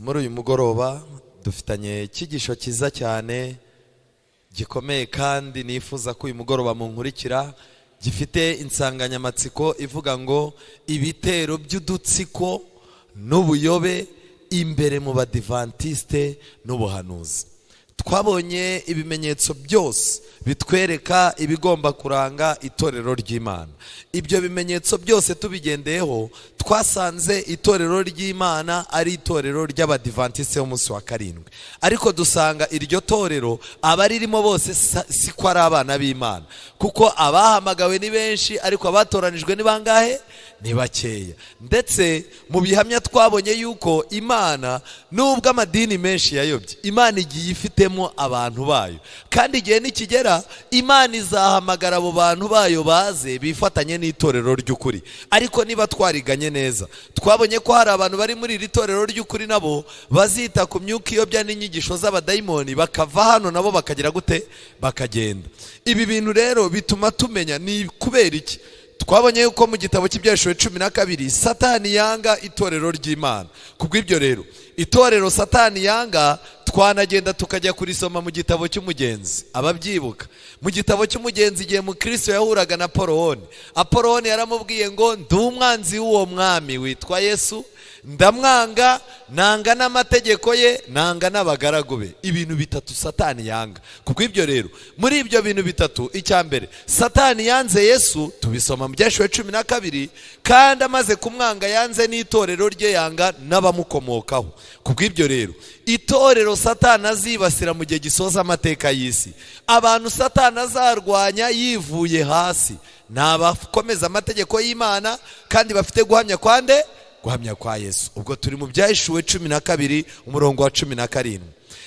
muri uyu mugoroba dufitanye icyigisho cyiza cyane gikomeye kandi nifuza ko uyu mugoroba munkurikira gifite insanganyamatsiko ivuga ngo ibitero by'udutsiko n'ubuyobe imbere mu badivantiste n'ubuhanuzi. Twabonye ibimenyetso byose bitwereka ibigomba kuranga itorero ry'Imana. Ibyo bimenyetso byose tubigendeyeho twasanze itorero ry'Imana ari itorero ry'abadivantiste b'umunsi wa karindwi. Ariko dusanga iryo torero abaririmo bose siko ari abana b'Imana, kuko abahamagawe ni benshi ariko abatoranijwe ni bangahe? Ni bakeya. Ndetse mu bihamya twabonye yuko Imana nubwo amadini menshi yayobye, Imana igiye ifitemo abantu bayo, kandi igihe nikigera Imana izahamagara abo bantu bayo baze bifatanye n'itorero ry'ukuri. Ariko niba twariganye neza, twabonye ko hari abantu bari muri iri torero ry'ukuri nabo bazita ku myuka iyobya n'inyigisho z'abadayimoni, bakava hano nabo bakagira gute? Bakagenda. Ibi bintu rero bituma tumenya ni kubera iki. Twabonye yuko mu gitabo cy'ibyahishuriwe 12 Satani yanga itorero ry'Imana. Kubw'ibyo rero itorero Satani yanga twanagenda tukajya kurisoma mu gitabo cy'umugenzi. Ababyibuka mu gitabo cy'umugenzi igihe mu Kristo yahuraga na Apoloni yaramubwiye ngo ndi umwanzi w'uwo mwami witwa Yesu, ndamwanga, nanga n'amategeko ye, nanga n'abagaragu be. Ibintu bitatu Satani yanga. Kubw'ibyo rero muri ibyo bintu bitatu, icyambere Satani yanze Yesu, tubisoma mu byahishuriwe 12, kandi amaze kumwanga yanze n'itorero rye, yanga n'abamukomokaho. Kubw'ibyo rero itorero Satani azibasira mu gihe gisoza amateka y'isi, abantu Satani azarwanya yivuye hasi, n'abakomeza amategeko y'Imana kandi bafite guhamya kwande? Guhamya kwa Yesu. Ubwo turi mu byahishuriwe 12 umurongo wa 17.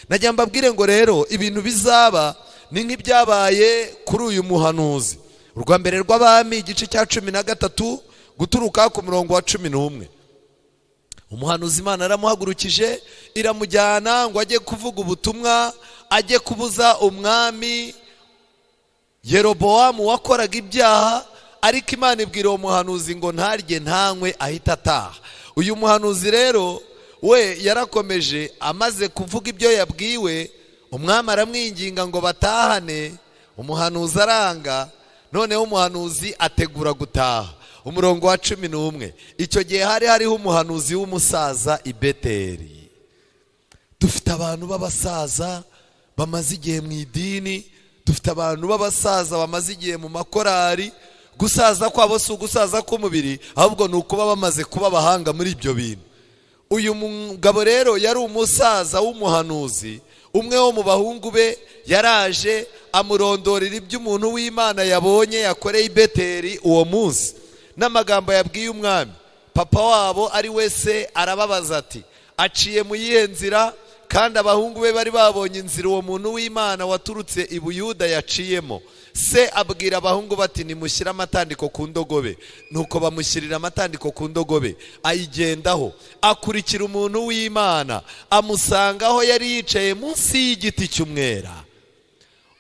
Najya mbabwire ngo rero ibintu bizaba ni nk'ibyabaye kuri uyu muhanuzi. Urwa mbere rw'Abami igice cya 13 guturuka ku murongo wa 11. Umuhanuzi Imana aramuhagurukije iramujyana ngo ajye kuvuga ubutumwa, ajye kubuza umwami Yeroboamu wakoraga ibyaha. Ariko Imana ibwira uwo muhanuzi ngo ntarye ntanywe ahita ataha. Uyu muhanuzi rero we yarakomeje, amaze kuvuga ibyo yabwiwe, umwami aramwinginga ngo batahane. Umuhanuzi aranga, noneho umuhanuzi ategura gutaha. Umurongo wa 11, icyo gihe hari hariho umuhanuzi w'umusaza i Beteli. Dufite abantu b'abasaza bamaze igihe mu idini, dufite abantu b'abasaza bamaze igihe mu makorari. Gusaza kwabo si ugusaza k'umubiri, ahubwo ni ukuba bamaze kuba abahanga muri ibyo bintu. Uyu mugabo rero yari umusaza w'umuhanuzi. Umwe wo mu bahungu be yaraje amurondorera iby'umuntu w'Imana yabonye yakoreye i Beteli uwo munsi, n'amagambo yabwiye umwami. Papa wabo ari wese arababaza ati aciye mu yihe nzira, kandi abahungu be bari babonye inzira uwo muntu w'Imana waturutse i Buyuda yaciyemo. Se abwira abahungu bati nimushyire amatandiko ku ndogobe. Nuko bamushyirira amatandiko ku ndogobe, ayigendaho. Akurikira umuntu w'Imana, amusanga aho yari yicaye munsi y'igiti cy'umwera.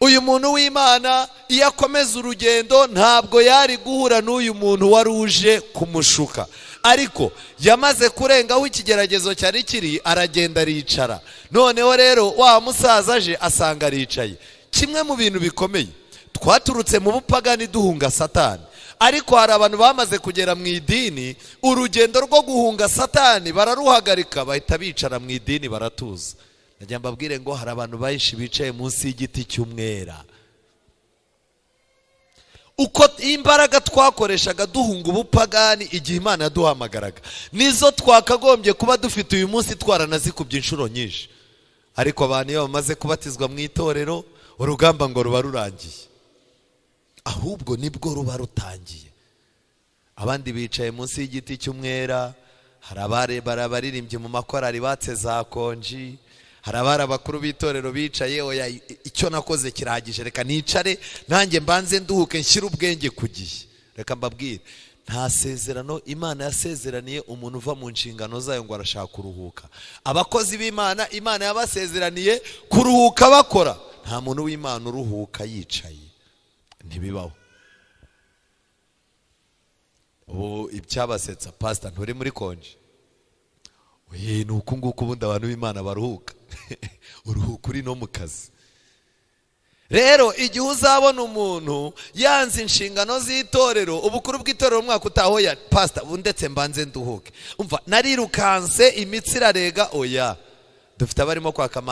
Uyu muntu w'Imana iyo akomeza urugendo ntabwo yari guhura n'uyu muntu wari uje kumushuka. Ariko yamaze kurengaho ikigeragezo cyari kiri, aragenda aricara. Noneho rero wa musaza aje asanga aricaye. Kimwe mu bintu bikomeye, twaturutse mu bupagani duhunga Satani, ariko hari abantu bamaze kugera mu idini, urugendo rwo guhunga Satani bararuhagarika, bahita bicara mu idini baratuza. Najya mbabwire ngo hari abantu benshi bicaye munsi y'igiti cy'umwera. Uko imbaraga twakoreshaga duhunga ubupagani igihe Imana yaduhamagaraga, nizo twakagombye kuba dufite uyu munsi twaranazikubye inshuro nyinshi. Ariko abantu iyo bamaze kubatizwa mu itorero, urugamba ngo ruba rurangiye, ahubwo nibwo ruba rutangiye. Abandi bicaye munsi y'igiti cy'umwera, hari abaririmbye mu makorari batse za konji, hari abari abakuru b'itorero bicaye, oya icyo nakoze kirahagije, reka nicare nanjye mbanze nduhuke nshyire ubwenge ku gihe. Reka mbabwire, nta sezerano Imana yasezeraniye umuntu uva mu nshingano zayo ngo arashaka kuruhuka. Abakozi b'Imana, Imana yabasezeraniye kuruhuka bakora. Nta muntu w'Imana uruhuka yicaye, ntibibaho. Ubu ibyabasetsa pastor nturi muri konji, we nuko nguko ubundi abantu b'Imana baruhuka uruhuka uri no mu kazi. Rero igihe uzabona umuntu yanze inshingano z'itorero, ubukuru bw'itorero umwaka utahoya pastor ndetse mbanze nduhuke, umva narirukanse imitsi irarega, oya dufite abarimo kwaka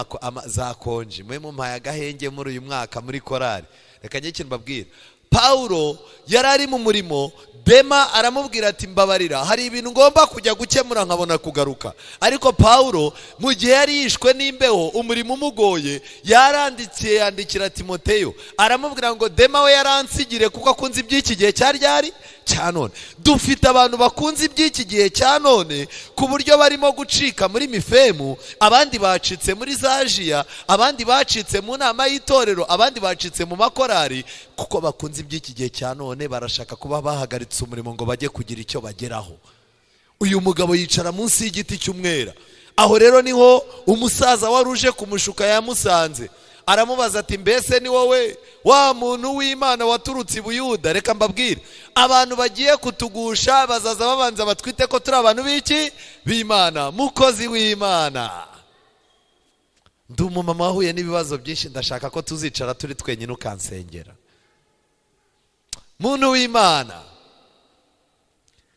za konji, mwe mumpaye agahenge muri uyu mwaka muri korari. Reka njye ikintu mbabwira, Paulo yarari mu murimo, Dema aramubwira ati mbabarira hari ibintu ngomba kujya gukemura nkabona kugaruka. Ariko Paulo mu gihe yari yishwe n'imbeho umurimo umugoye, yandikira Timoteyo aramubwira ngo Dema we yaransigire kuko akunze iby'iki gihe cyari cya none. Dufite abantu bakunze iby'iki gihe cya none ku buryo barimo gucika muri mifemu, abandi bacitse muri zajiya, abandi bacitse mu nama y'itorero, abandi bacitse mu makorari, kuko bakunze iby'iki gihe cya none barashaka kuba bahagaritse umurimo ngo bajye kugira icyo bageraho. Uyu mugabo yicara munsi y'igiti cy'umwera. Aho rero niho umusaza wari uje kumushuka yamusanze, aramubaza ati mbese ni wowe wa muntu w'Imana waturutse i Buyuda? Reka mbabwire, abantu bagiye kutugusha bazaza babanza batwite ko turi abantu b'iki b'Imana. Mukozi w'Imana, ndi umumama wahuye n'ibibazo byinshi, ndashaka ko tuzicara turi twenyine ukansengera. Muntu w'Imana,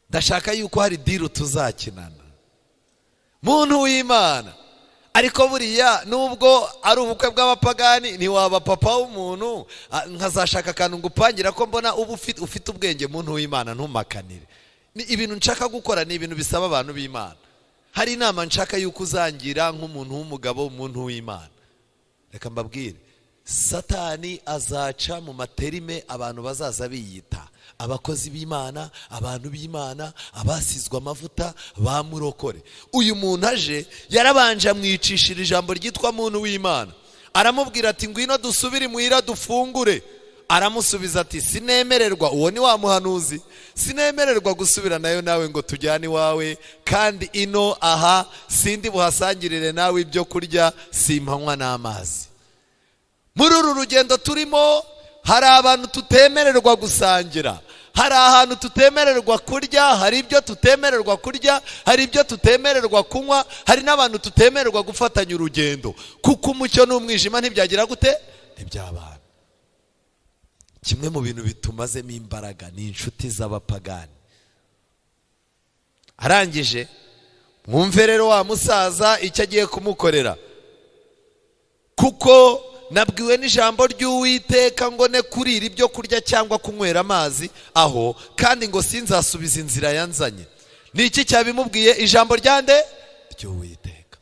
ndashaka yuko hari diru tuzakinana. Muntu w'Imana, ariko buriya nubwo ari ubukwe bw'abapagani ntiwaba papa w'umuntu nkazashaka akantu ngupangira ko mbona uba ufite ubwenge. Muntu w'Imana ntumakanire, ibintu nshaka gukora ni ibintu bisaba abantu b'Imana. Hari inama nshaka yuko uzangira nk'umuntu w'umugabo, umuntu w'Imana. Reka mbabwire, Satani azaca mu materime abantu bazaza biyita abakozi b'Imana, abantu b'Imana, abasizwe amavuta, bamurokore. Uyu muntu aje yarabanje amwicishira ijambo ryitwa muntu w'Imana, aramubwira ati ngwino dusubire imuhira dufungure. Aramusubiza ati sinemererwa. Uwo ni wa muhanuzi, sinemererwa gusubira nayo nawe ngo tujyane iwawe, kandi ino aha sindi buhasangirire nawe ibyo kurya, simpanywa n'amazi. Muri uru rugendo turimo hari abantu tutemererwa gusangira, hari ahantu tutemererwa kurya, hari ibyo tutemererwa kurya, hari ibyo tutemererwa kunywa, hari n'abantu tutemererwa gufatanya urugendo, kuko umucyo n'umwijima ntibyagira gute, ntibyabana. Kimwe mu bintu bitumazemo imbaraga ni inshuti z'abapagani. Arangije mwumve rero wa musaza icyo agiye kumukorera, kuko nabwiwe n'ijambo ry'Uwiteka ngo ne kurira ibyo kurya cyangwa kunywera amazi aho, kandi ngo sinzasubiza inzira yanzanye. Ni iki cyabimubwiye? Ijambo ryande ry'Uwiteka.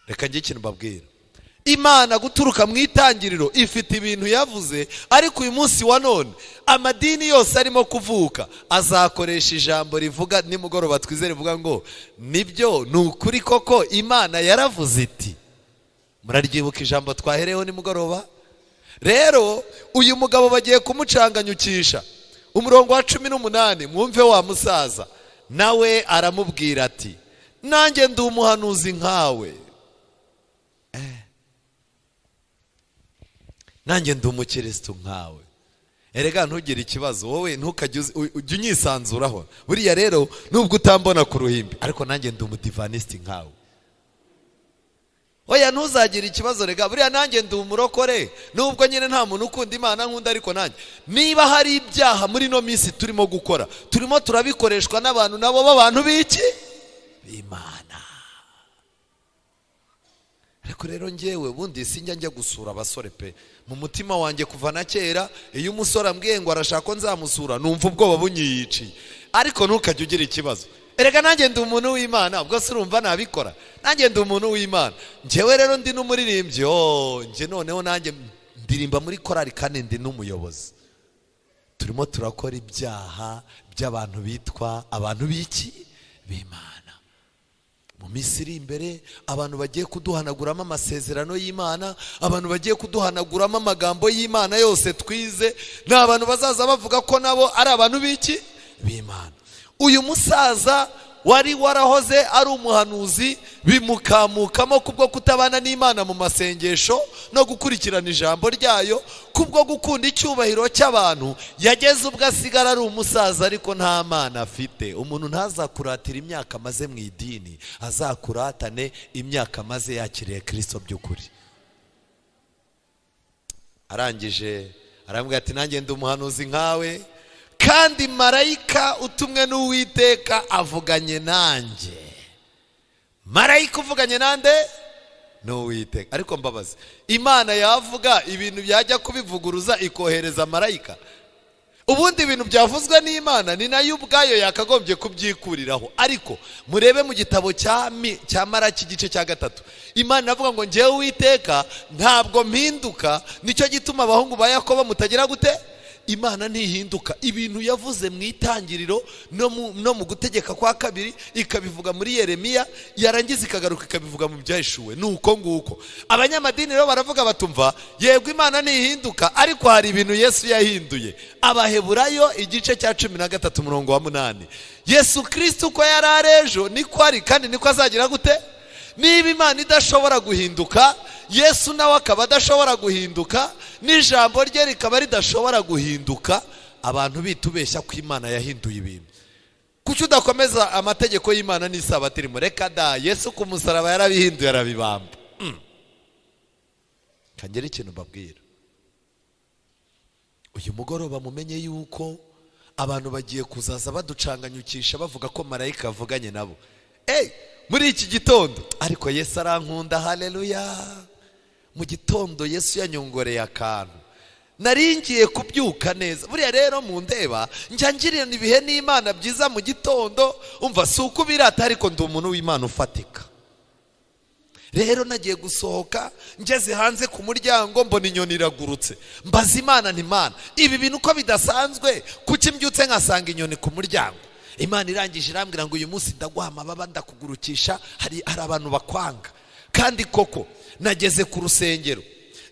Reka njye ikintu mbabwira, Imana guturuka mu itangiriro ifite ibintu yavuze, ariko uyu munsi wa none amadini yose arimo kuvuka azakoresha ijambo rivuga nimugoroba twizere rivuga ngo nibyo ni ukuri koko Imana yaravuze iti. Muraryibuka ijambo twahereho nimugoroba? Rero uyu mugabo bagiye kumucanganyukisha. Umurongo wa 18 mwumve wa musaza nawe aramubwira ati nanjye ndi umuhanuzi nkawe, nanjye ndi umukristo nkawe. Erega ntugire ikibazo wowe, ntukajye ujye unyisanzuraho. Buriya rero nubwo utambona ku ruhimbi, ariko nanjye ndi umudivaniste nkawe. Oya ntuzagira ikibazo, rega buriya nanjye ndi umurokore, nubwo nyine nta muntu ukunda Imana nkunda, ariko nanjye niba hari ibyaha muri no minsi turimo gukora, turimo turabikoreshwa n'abantu nabo b'abantu b'iki b'Imana. Ariko rero njyewe bundi sinjya njya gusura abasore pe, mu mutima wanjye kuva na kera iyo umusore ambwiye ngo arashaka ko nzamusura numva ubwoba bunyiyiciye. Ariko ntukajye ugira ikibazo, erega nanjye ndi umuntu w'Imana, ubwo se urumva nabikora? Nanjye ndi umuntu w'Imana. Njyewe rero ndi n'umuririmbyi, njye noneho nanjye ndirimba muri korari kandi ndi n'umuyobozi. Turimo turakora ibyaha by'abantu bitwa abantu b'iki b'Imana. Mu minsi iri imbere abantu bagiye kuduhanaguramo amasezerano y'Imana, abantu bagiye kuduhanaguramo amagambo y'Imana yose twize, ni abantu bazaza bavuga ko nabo ari abantu b'iki b'Imana. Uyu musaza wari warahoze ari umuhanuzi bimukamukamo kubwo kutabana n'Imana mu masengesho no gukurikirana ijambo ryayo, kubwo gukunda icyubahiro cy'abantu, yageze ubwo asigara ari umusaza ariko nta mana afite. Umuntu ntazakuratira imyaka amaze mu idini, azakuratane imyaka amaze yakiriye Kristo by'ukuri. Arangije arambwira ati nanjye ndi umuhanuzi nkawe, kandi marayika utumwe n'Uwiteka avuganye nanjye. Marayika uvuganye nande? N'Uwiteka. Ariko mbabazi, Imana yavuga ibintu byajya kubivuguruza ikohereza marayika? Ubundi ibintu byavuzwe n'Imana ni nayo ubwayo yakagombye kubyikuriraho. Ariko murebe mu gitabo cya Maraki igice cya 3, Imana avuga ngo njyewe Uwiteka ntabwo mpinduka, nicyo gituma abahungu ba Yakobo mutagira gute? Imana ntihinduka. Ibintu yavuze mu itangiriro no mu gutegeka kwa 2 ikabivuga muri Yeremiya, yarangiza ikagaruka ikabivuga mu byahishuwe. Nuko nguko abanyamadini rero baravuga batumva, yego Imana ntihinduka, ariko hari ibintu Yesu yahinduye. Abaheburayo igice cya 13 umurongo wa 8, Yesu Kristo uko yari arejo niko ari kandi niko azagira gute? Niba Imana idashobora guhinduka, Yesu nawe akaba adashobora guhinduka, n'ijambo rye rikaba ridashobora guhinduka, abantu bitubeshya ko Imana yahinduye ibintu. Kuki udakomeza amategeko y'Imana n'Isabato irimo? Reka da, Yesu ku musaraba yarabihinduye arabibamba. Kangera ikintu mbabwira, uyu mugoroba mumenye yuko abantu bagiye kuzaza baducanganyukisha bavuga ko marayika avuganye nabo. Muri iki gitondo ariko Yesu arankunda, haleluya. Mu gitondo Yesu yanyongoreye akantu, naringiye kubyuka neza. Buriya rero mu ndeba njya ngirana ibihe n'Imana byiza mu gitondo, umva si uko birata, ariko ndi umuntu w'Imana ufatika. Rero nagiye gusohoka, ngeze hanze ku muryango mbona inyoni iragurutse. Mbaza Imana nti Mana, ibi bintu uko bidasanzwe, kuki mbyutse nkasanga inyoni ku muryango? Imana irangije irambwira ngo uyu munsi ndaguha amababa ndakugurukisha, hari abantu bakwanga. Kandi koko nageze ku rusengero,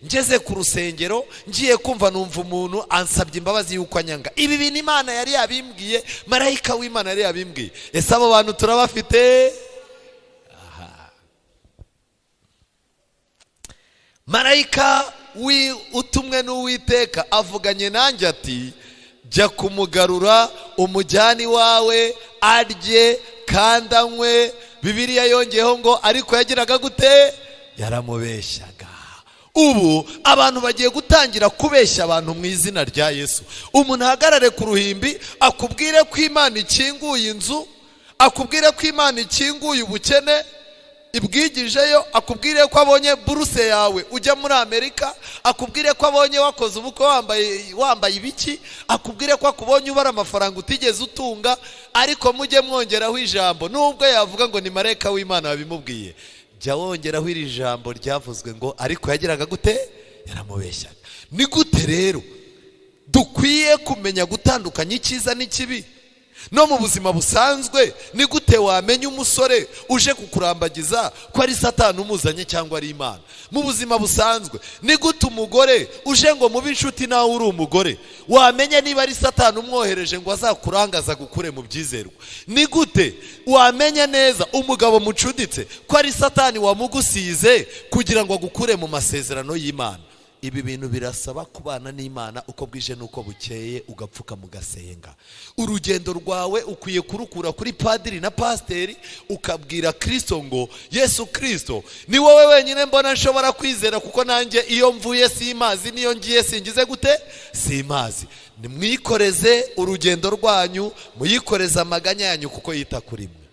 ngeze ku rusengero ngiye kumva numva umuntu ansabye imbabazi yuko anyanga. Ibi bintu Imana yari yabimbwiye, marayika w'Imana yari yabimbwiye. Ese abo bantu turabafite? Marayika utumwe n'Uwiteka avuganye nanjye ati, jya kumugarura umujyani wawe arye kandi anywe. Bibiliya yongeyeho ngo ariko yagiraga gute? Yaramubeshyaga. Ubu abantu bagiye gutangira kubeshya abantu mu izina rya Yesu. Umuntu ahagarare ku ruhimbi akubwire ko Imana ikinguye inzu, akubwire ko Imana ikinguye ubukene ibwigijeyo, akubwire ko abonye buruse yawe ujya muri Amerika, akubwire ko abonye wakoze ubukwe wambaye ibiki, akubwire ko akubonye ubara amafaranga utigeze utunga, ariko mujye mwongeraho ijambo. Nubwo yavuga ngo ni marayika w'Imana wabimubwiye, jya wongeraho iri jambo ryavuzwe ngo ariko yagiraga gute? Yaramubeshyaga. Ni gute rero dukwiye kumenya gutandukanya icyiza n'ikibi? No mu buzima busanzwe ni gute wamenya umusore uje kukurambagiza ko ari Satani umuzanye cyangwa ari Imana? Mu buzima busanzwe ni gute umugore uje ngo mube inshuti nawe uri umugore wamenya niba ari Satani umwohereje ngo azakurangaza gukure mu byizerwa? Ni gute wamenya neza umugabo mucuditse ko ari Satani wamugusize kugira ngo agukure mu masezerano y'Imana? Ibi bintu birasaba kubana n'Imana uko bwije nuko bukeye, ugapfuka mugasenga. Urugendo rwawe ukwiye kurukura kuri padiri na pasteri, ukabwira Kristo ngo Yesu Kristo ni wowe wenyine mbona nshobora kwizera, kuko nanjye iyo mvuye simazi, niyo ngiye singize gute? Simazi. Nimwikoreze urugendo rwanyu, muyikoreze amaganya yanyu kuko yita kuri mwe.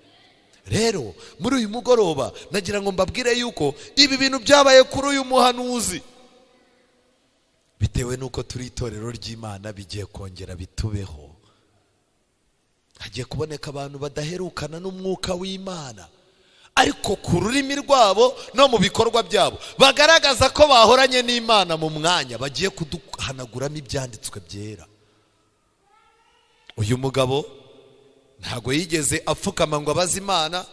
Rero muri uyu mugoroba nagira ngo mbabwire yuko ibi bintu byabaye kuri uyu muhanuzi, bitewe nuko turi itorero ry'Imana, bigiye kongera bitubeho. Hagiye kuboneka abantu badaherukana n'umwuka w'Imana, ariko ku rurimi rwabo no mu bikorwa byabo bagaragaza ko bahoranye n'Imana mu mwanya bagiye kuduhanaguramo ibyanditswe byera. Uyu mugabo ntago yigeze apfukama ngo abaze Imana,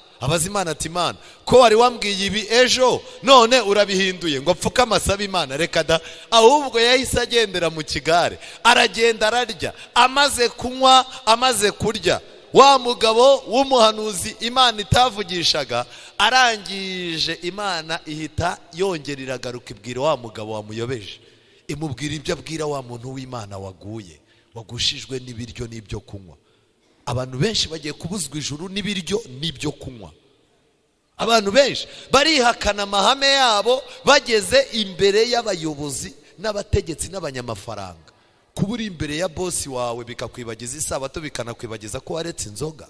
ati Imana ko wari wambwiye ibi ejo none urabihinduye ngo apfukama asaba Imana. Reka da, ahubwo yahise agendera mu kigare, aragenda ararya, amaze kunywa, amaze kurya, wa mugabo w'umuhanuzi Imana itavugishaga arangije Imana ihita yongera iragaruka ibwira wa mugabo wamuyobeje, imubwira ibyo abwira wa muntu w'Imana waguye, wagushijwe n'ibiryo n'ibyo kunywa. Abantu benshi bagiye kubuzwa ijuru n'ibiryo n'ibyo kunywa. Abantu benshi barihakana amahame yabo bageze imbere y'abayobozi n'abategetsi n'abanyamafaranga. Kuba uri imbere ya bosi wawe bikakwibagiza isabato bikanakwibagiza ko waretse inzoga.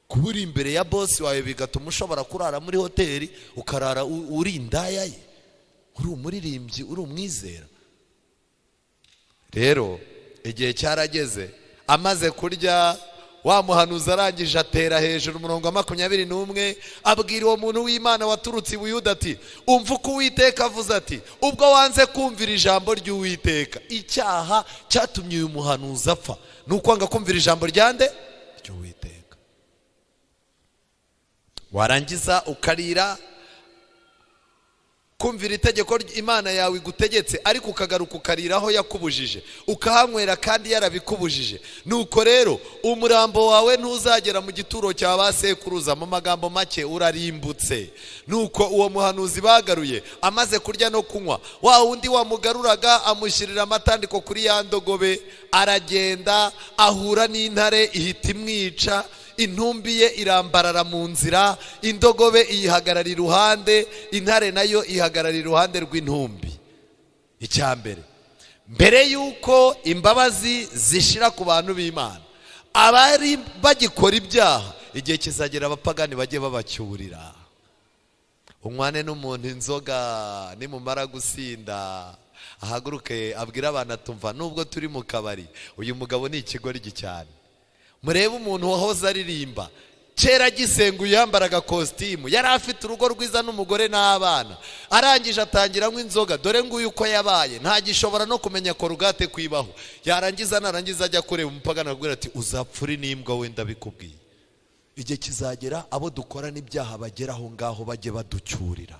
Kuba uri imbere ya bosi wawe bigatuma ushobora kurara muri hoteli ukarara uri indaya ye, uri umuririmbyi, uri umwizera. Rero igihe cyarageze, amaze kurya wa muhanuzi arangije atera hejuru umurongo wa 21 abwira uwo muntu w'Imana waturutse i Buyuda ati, umva uko Uwiteka avuze ati, ubwo wanze kumvira ijambo ry'Uwiteka, icyaha cyatumye uyu muhanuzi apfa nuko wanga kumvira ijambo ryande ry'Uwiteka. Warangiza ukarira kumvira itegeko Imana yawe igutegetse, ariko ukagaruka ukariraho yakubujije, ukahanywera kandi yarabikubujije. Nuko rero umurambo wawe ntuzagera mu gituro cya basekuruza, mu magambo make urarimbutse. Nuko uwo muhanuzi bagaruye amaze kurya no kunywa, wa wundi wamugaruraga amushyirira amatandiko kuri ya ndogobe, aragenda ahura n'intare ihita imwica. Intumbi ye irambarara mu nzira, indogobe iyihagarara iruhande, intare nayo ihagarara iruhande rw'intumbi. Icyambere, mbere yuko imbabazi zishira ku bantu b'Imana, abari bagikora ibyaha, igihe kizagera abapagani bajye babacyurira. Unywane n'umuntu inzoga, nimumara gusinda ahaguruke abwira abantu atumva, nubwo turi mu kabari, uyu mugabo ni ikigoryi cyane. Murebe umuntu wahoze aririmba, kera gisenguye yambaraga kositimu, yari afite urugo rwiza n'umugore n'abana, arangije atangira nk'inzoga, dore nguyu uko yabaye, nta gishobora no kumenya korugate kwibaho. Narangiza ajya kureba umupagani abwira ati, uzapfura n'imbwa wenda bikubwiye. Igihe kizagera abo dukora n'ibyaha bagera aho ngaho bajye baducyurira.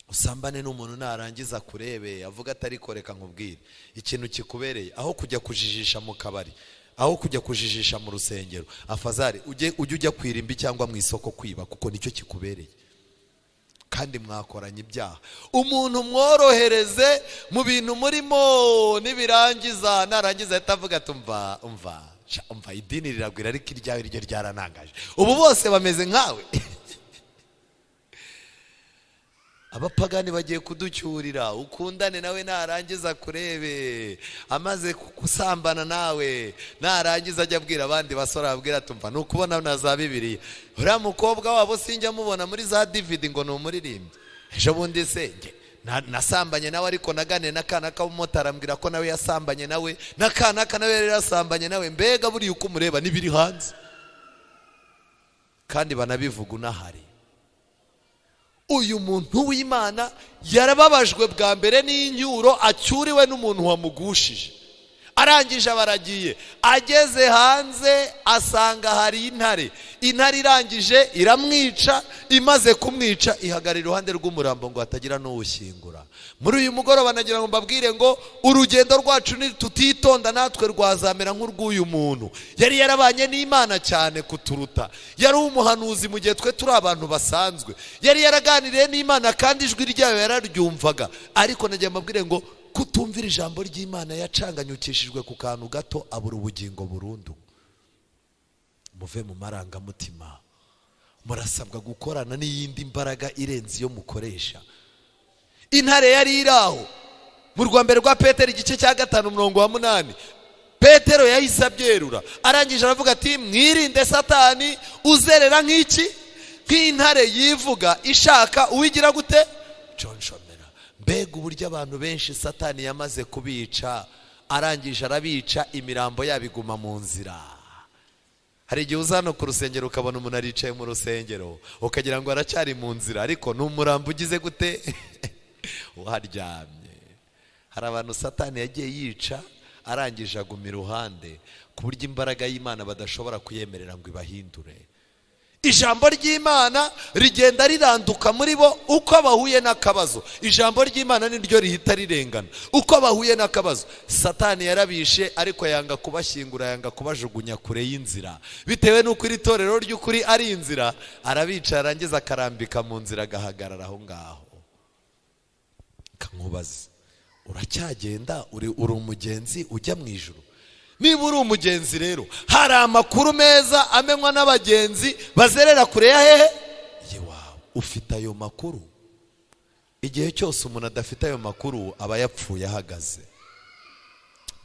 Usambane n'umuntu narangiza kurebe avuga atari koreka nkubwire ikintu kikubereye, aho kujya kujijisha mu kabari, aho kujya kujijisha mu rusengero, afazari ujya kwirimbi cyangwa mu isoko kwiba, kuko nicyo kikubereye. Kandi mwakoranye ibyaha, umuntu mworohereze mu bintu murimo, nibirangiza narangiza atavuga tumva umva idini riragwira ariko iryawe ryo ryaranangaje. Ubu bose bameze nkawe. Abapagani bagiye kuducyurira, ukundane nawe narangiza kurebe, amaze kusambana nawe narangiza ajya abwira abandi basore, abwira tumva nukubona na za Bibiliya, uriya mukobwa wabo sinjya mubona muri za DVD ngo ni umuririmbyi. Ejo bundi se nasambanye nawe, ariko nagane n'akana k'umumotari ambwira ko nawe yasambanye nawe, n'akana nawe yari yasambanye nawe. Mbega buriya uko umureba n'ibiri hanze, kandi banabivuga unahari. Uyu muntu w'Imana yarababajwe bwa mbere n'inyuro acyuriwe n'umuntu wamugushije. Arangije abaragiye, ageze hanze asanga hari intare. Intare irangije iramwica, imaze kumwica ihagarara iruhande rw'umurambo ngo hatagira n'uwushyingura. Muri uyu mugoroba nagira ngo mbabwire ngo urugendo rwacu tutitonda natwe rwazamera nk'urw'uyu muntu. Yari yarabanye n'Imana cyane kuturuta, yari umuhanuzi mu gihe twe turi abantu basanzwe, yari yaraganiriye n'Imana kandi ijwi ryayo yararyumvaga. Ariko nagira mbabwire ngo kutumvira ijambo ry'Imana yacanganyukishijwe ku kantu gato abura ubugingo burundu. Muve mu marangamutima, murasabwa gukorana n'iyindi mbaraga irenze iyo mukoresha. Intare yari iraho mu rwambere rwa Petero igice cya 5:8, Petero yahise abyerura, arangije aravuga ati, mwirinde Satani uzerera nk'iki, nk'intare yivuga ishaka uwigira gute conshomera. Mbega uburyo abantu benshi Satani yamaze kubica, arangije arabica, imirambo yabiguma mu nzira. Hari igihe uzano ku rusengero ukabona umuntu aricaye mu rusengero ukagira ngo aracyari mu nzira, ariko ni umurambo ugize gute uharyamye. Hari abantu Satani yagiye yica arangije aguma iruhande, ku buryo imbaraga y'Imana badashobora kuyemerera ngo ibahindure. ijambo ry'Imana rigenda riranduka muri bo uko bahuye n'akabazo. Ijambo ry'Imana niryo rihita rirengana uko bahuye n'akabazo. Satani yarabishe ariko yanga kubashyingura, yanga kubajugunya kure y'inzira, bitewe n'uko iri torero ry'ukuri ari inzira. Arabica arangiza akarambika mu nzira, agahagarara aho ngaho. Kankubaza, uracyagenda uri umugenzi ujya mu ijuru? Niba uri umugenzi rero, hari amakuru meza amenywa n'abagenzi bazerera kure ya hehe yewawe. Ufite ayo makuru? Igihe cyose umuntu adafite ayo makuru aba yapfuye ahagaze.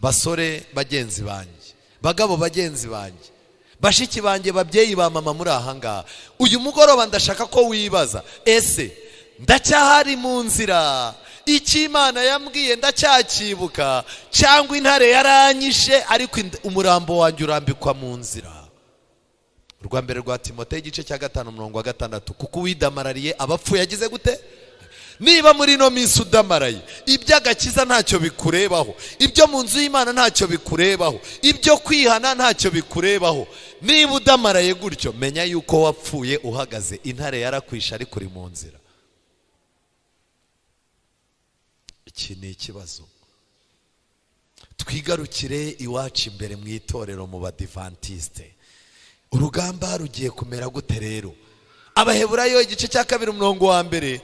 Basore bagenzi banjye, bagabo bagenzi banjye, bashiki banjye, babyeyi ba mama muri aha ngaha, uyu mugoroba ndashaka ko wibaza, ese ndacyahari mu nzira? Iki Imana yambwiye ndacyakibuka, cyangwa intare yaranyishe ariko umurambo wanjye urambikwa mu nzira? Urwa mbere rwa Timoteyo igice cya 5:6, kuko uwidamarariye abapfuye yagize gute? Niba muri no minsi udamaraye, iby'agakiza ntacyo bikurebaho, ibyo mu nzu y'Imana ntacyo bikurebaho, ibyo kwihana ntacyo bikurebaho, niba udamaraye gutyo, menya yuko wapfuye uhagaze. Intare yarakwishe ariko uri mu nzira. Iki ni ikibazo. Twigarukire iwacu imbere mu itorero mu badivantiste. Urugamba rugiye kumera gute rero? Abaheburayo igice cya 2:1,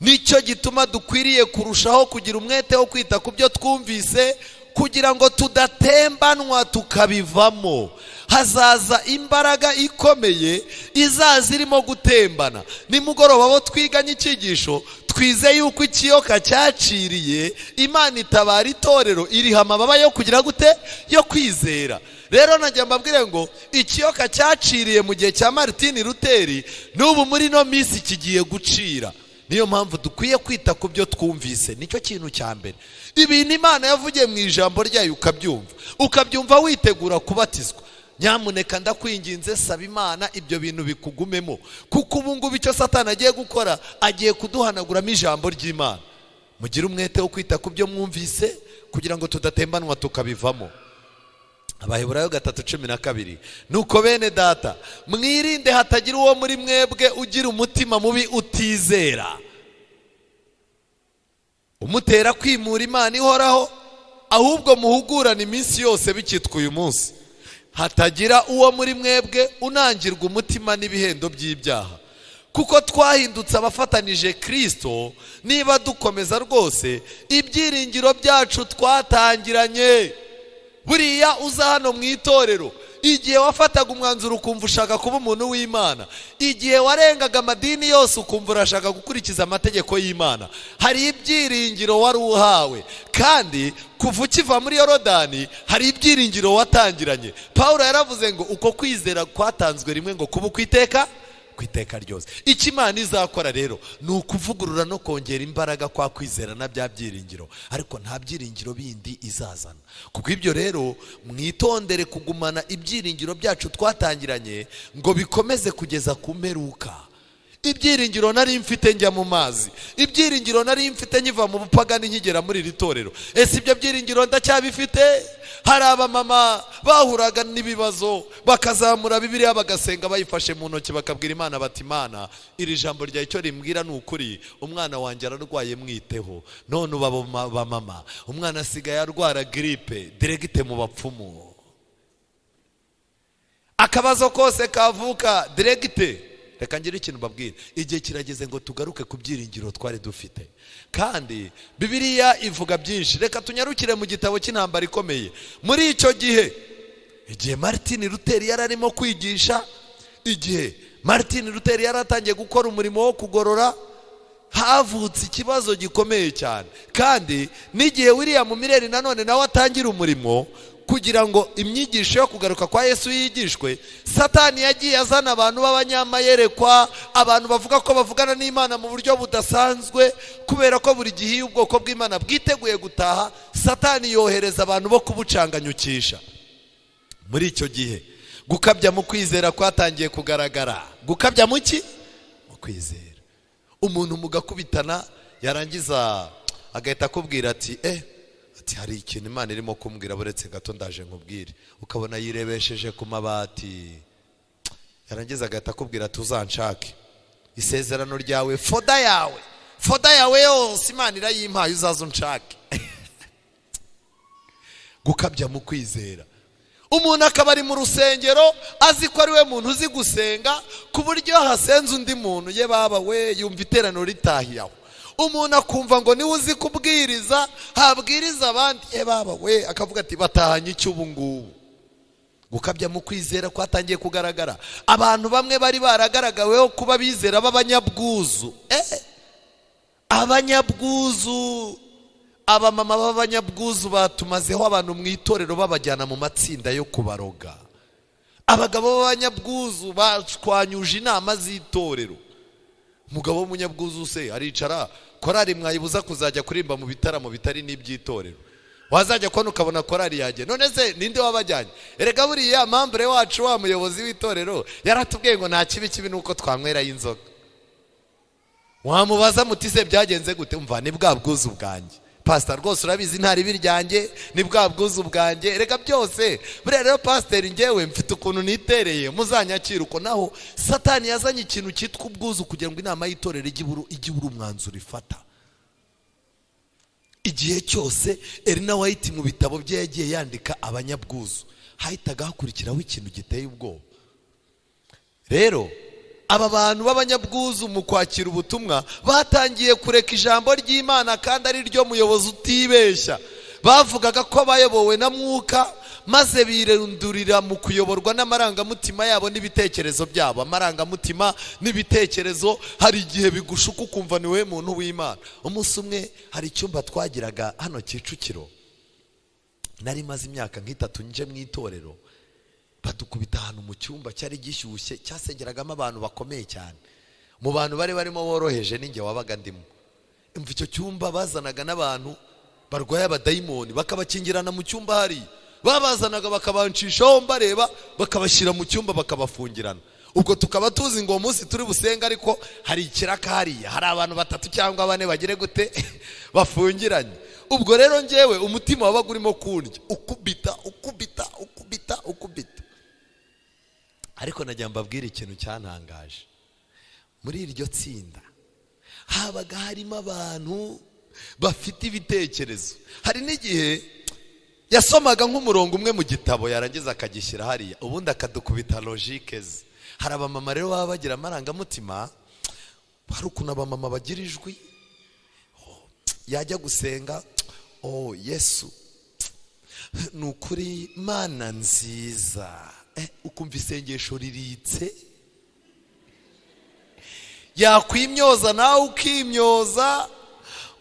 nicyo gituma dukwiriye kurushaho kugira umwete wo kwita ku byo twumvise, kugira ngo tudatembanwa tukabivamo. Hazaza imbaraga ikomeye izaza irimo gutembana. Nimugoroba bo twiganye icyigisho, twize yuko ikiyoka cyaciriye, Imana itabara itorero iriha amababa yo kugira gute? Yo kwizera. Rero najya mbabwire ngo ikiyoka cyaciriye mu gihe cya Martin Luther, n'ubu muri no minsi kigiye gucira. Niyo mpamvu dukwiye kwita ku byo twumvise. Nicyo kintu cya mbere. Ibintu Imana yavugiye mu ijambo ryayo ukabyumva witegura kubatizwa, nyamuneka ndakwinginze saba Imana ibyo bintu bikugumemo, kuko ubu ngubu icyo Satani agiye gukora, agiye kuduhanaguramo ijambo ry'Imana. Mugire umwete wo kwita ku byo mwumvise kugira ngo tudatembanwa tukabivamo. Abaheburayo 3:12, nuko bene data mwirinde hatagira uwo muri mwebwe ugira umutima mubi utizera, umutera kwimura Imana ihoraho, ahubwo muhugurane iminsi yose bikitwa uyu munsi, hatagira uwo muri mwebwe unangirwa umutima n'ibihendo by'ibyaha, kuko twahindutse abafatanije Kristo, niba dukomeza rwose ibyiringiro byacu twatangiranye. Buriya uza hano mu itorero, igihe wafataga umwanzuro ukumva ushaka kuba umuntu w'Imana, igihe warengaga amadini yose ukumva urashaka gukurikiza amategeko y'Imana, hari ibyiringiro wari uhawe, kandi kuva ukiva muri Yorodani hari ibyiringiro watangiranye. Paulo yaravuze ngo uko kwizera kwatanzwe rimwe ngo kuba kwiteka ryose. Icyo Imana izakora rero ni ukuvugurura no kongera imbaraga kwa kwizera na bya byiringiro, ariko nta byiringiro bindi izazana. Kuko ibyo rero mwitondere kugumana ibyiringiro byacu twatangiranye ngo bikomeze kugeza ku mperuka. Ibyiringiro nari mfite njya mu mazi, ibyiringiro nari mfite nkiva mu bupagani nkigera muri iri torero, ese ibyo byiringiro ndacyabifite? Hari abamama bahuraga n'ibibazo bakazamura Bibiliya bagasenga bayifashe mu ntoki, bakabwira Imana bati, Imana iri jambo rya icyo rimbwira ni ukuri, umwana wanjye ararwaye mwiteho. None uba mama, umwana asigaye arwara gripe diregite mu bapfumu, akabazo kose kavuka diregite. Reka ngire ikintu mbabwira, igihe kirageze ngo tugaruke ku byiringiro twari dufite, kandi Bibiliya ivuga byinshi. Reka tunyarukire mu gitabo cy'intambara ikomeye. Muri icyo gihe, igihe Martin Luther yararimo kwigisha, igihe Martin Luther yaratangiye gukora umurimo wo kugorora, havutse ikibazo gikomeye cyane. Kandi n'igihe William Mireri nanone nawe atangira umurimo kugira ngo imyigisho yo kugaruka kwa Yesu yigishwe, Satani yagiye azana abantu b'abanyamayerekwa, abantu bavuga ko bavugana n'Imana mu buryo budasanzwe, kubera ko buri gihe ubwoko bw'Imana bwiteguye gutaha, Satani yohereza abantu bo kubucanganyukisha. Muri icyo gihe gukabya mu kwizera kwatangiye kugaragara. Gukabya mu ki? Mu kwizera. Umuntu mugakubitana yarangiza agahita akubwira ati hari ikintu Imana irimo kumbwira, buretse gato ndaje nkubwire. Ukabona yirebesheje ku mabati, yarangiza agahita akubwira tuzanshake isezerano ryawe foda yawe yose Imana irayimpaye uzaza unshake. Gukabya mu kwizera. Umuntu akaba ari mu rusengero azi ko ari we muntu uzi gusenga ku buryo hasenze undi muntu ye baba we yumva iteraniro ritahiyaho. Umuntu akumva ngo niwe uzi kubwiriza habwiriza abandi ye baba we akavuga ati batahanye icyo ubu ngubu. Gukabya mu kwizera kwatangiye kugaragara. Abantu bamwe bari baragaragaweho kuba bizera b'abanyabwuzu. Abanyabwuzu, abamama b'abanyabwuzu batumazeho abantu mu itorero babajyana mu matsinda yo kubaroga. Abagabo b'abanyabwuzu bashwanyuje inama z'itorero. Umugabo w'umunyabwuzu se aricara korari mwayibuza kuzajya kurimba mu bitaramo bitari n'iby'itorero. Wazajya kubona ukabona korari yaje. None se ninde wabajyanye? Erega buriya membre wacu wa muyobozi w'itorero yaratubwiye ngo nta kibi nuko twanywera y'inzoga. Wamubaza muti se byagenze gute? Umva ni bwa bwuzu bwanjye. Pastor rwose urabizi ntari biryanjye ni bwa bwuzu bwanjye. Erega byose buriya rero pastor ngewe mfite ukuntu nitereye muzanyakira uko naho Satani yazanye ikintu cyitwa ubwuzu kugira ngo inama y'itorero igibura umwanzuro ifata. Igihe cyose Erina White mu bitabo bye yagiye yandika abanyabwuzu hahitaga hakurikiraho ikintu giteye ubwoba. Rero aba bantu b'abanyabwuzu mu kwakira ubutumwa batangiye kureka ijambo ry'Imana kandi ari ryo muyobozi utibeshya. Bavugaga ko bayobowe na mwuka maze birundurira mu kuyoborwa n'amarangamutima yabo n'ibitekerezo byabo. Amarangamutima n'ibitekerezo hari igihe bigushuka ukumva niwe muntu w'Imana. Umunsi umwe hari icyumba twagiraga hano Kicukiro, nari maze imyaka nk'itatu nje mu itorero, badukubita ahantu mu cyumba cyari gishyushye cyasengeragamo abantu bakomeye cyane. Mu bantu bari barimo boroheje ninjye wabaga ndimo. Imva icyo cyumba bazanaga n'abantu barwaye abadayimoni bakabakingirana mu cyumba hari. Babazanaga bakabancishaho mbareba bakabashyira mu cyumba bakabafungirana. Ubwo tukaba tuzi ngo umunsi turi busenga ariko hari ikiraka hariya hari abantu 3 cyangwa 4 bagire gute bafungiranye. Ubwo rero ngewe umutima wabaga urimo kundya ukubita. Ariko najya mbabwira ikintu cyantangaje. Muri iryo tsinda habaga harimo abantu bafite ibitekerezo. Hari n'igihe yasomaga nk'umurongo umwe mu gitabo yarangiza akagishyira hariya ubundi akadukubita logique ze. Hari abamama rero baba bagira amarangamutima, hari ukuntu abamama bagira ijwi yajya gusenga, Yesu ni ukuri Mana nziza, ukumva isengesho riritse, yakwimyoza nawe ukimyoza,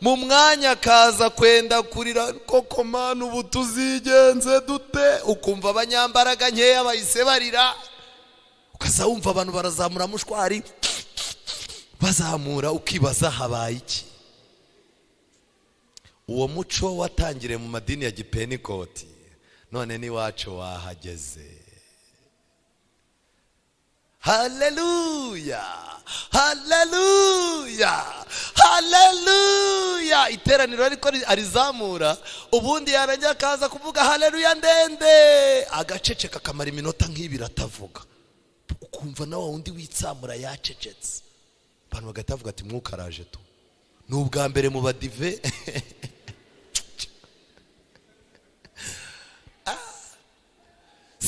mu mwanya kaza kwenda kurira koko Mana ubu tuzigenze dute, ukumva abanyambaraga nkeya bahise barira, ukaza wumva abantu barazamura mushwari bazamura ukibaza habaye iki. Uwo muco watangire mu madini ya Gipentekote none ni wacu wahageze. Haleluya, haleluya, haleluya. Iteraniro ariko arizamura ubundi yarangiye akaza kuvuga haleluya ndende, agaceceka kamara iminota nk'ibiri atavuga, ukumva nawe wundi witsamura yacecetse. Abantu bagatavuga ati mwuka araje tu. Ni ubwa mbere mu badive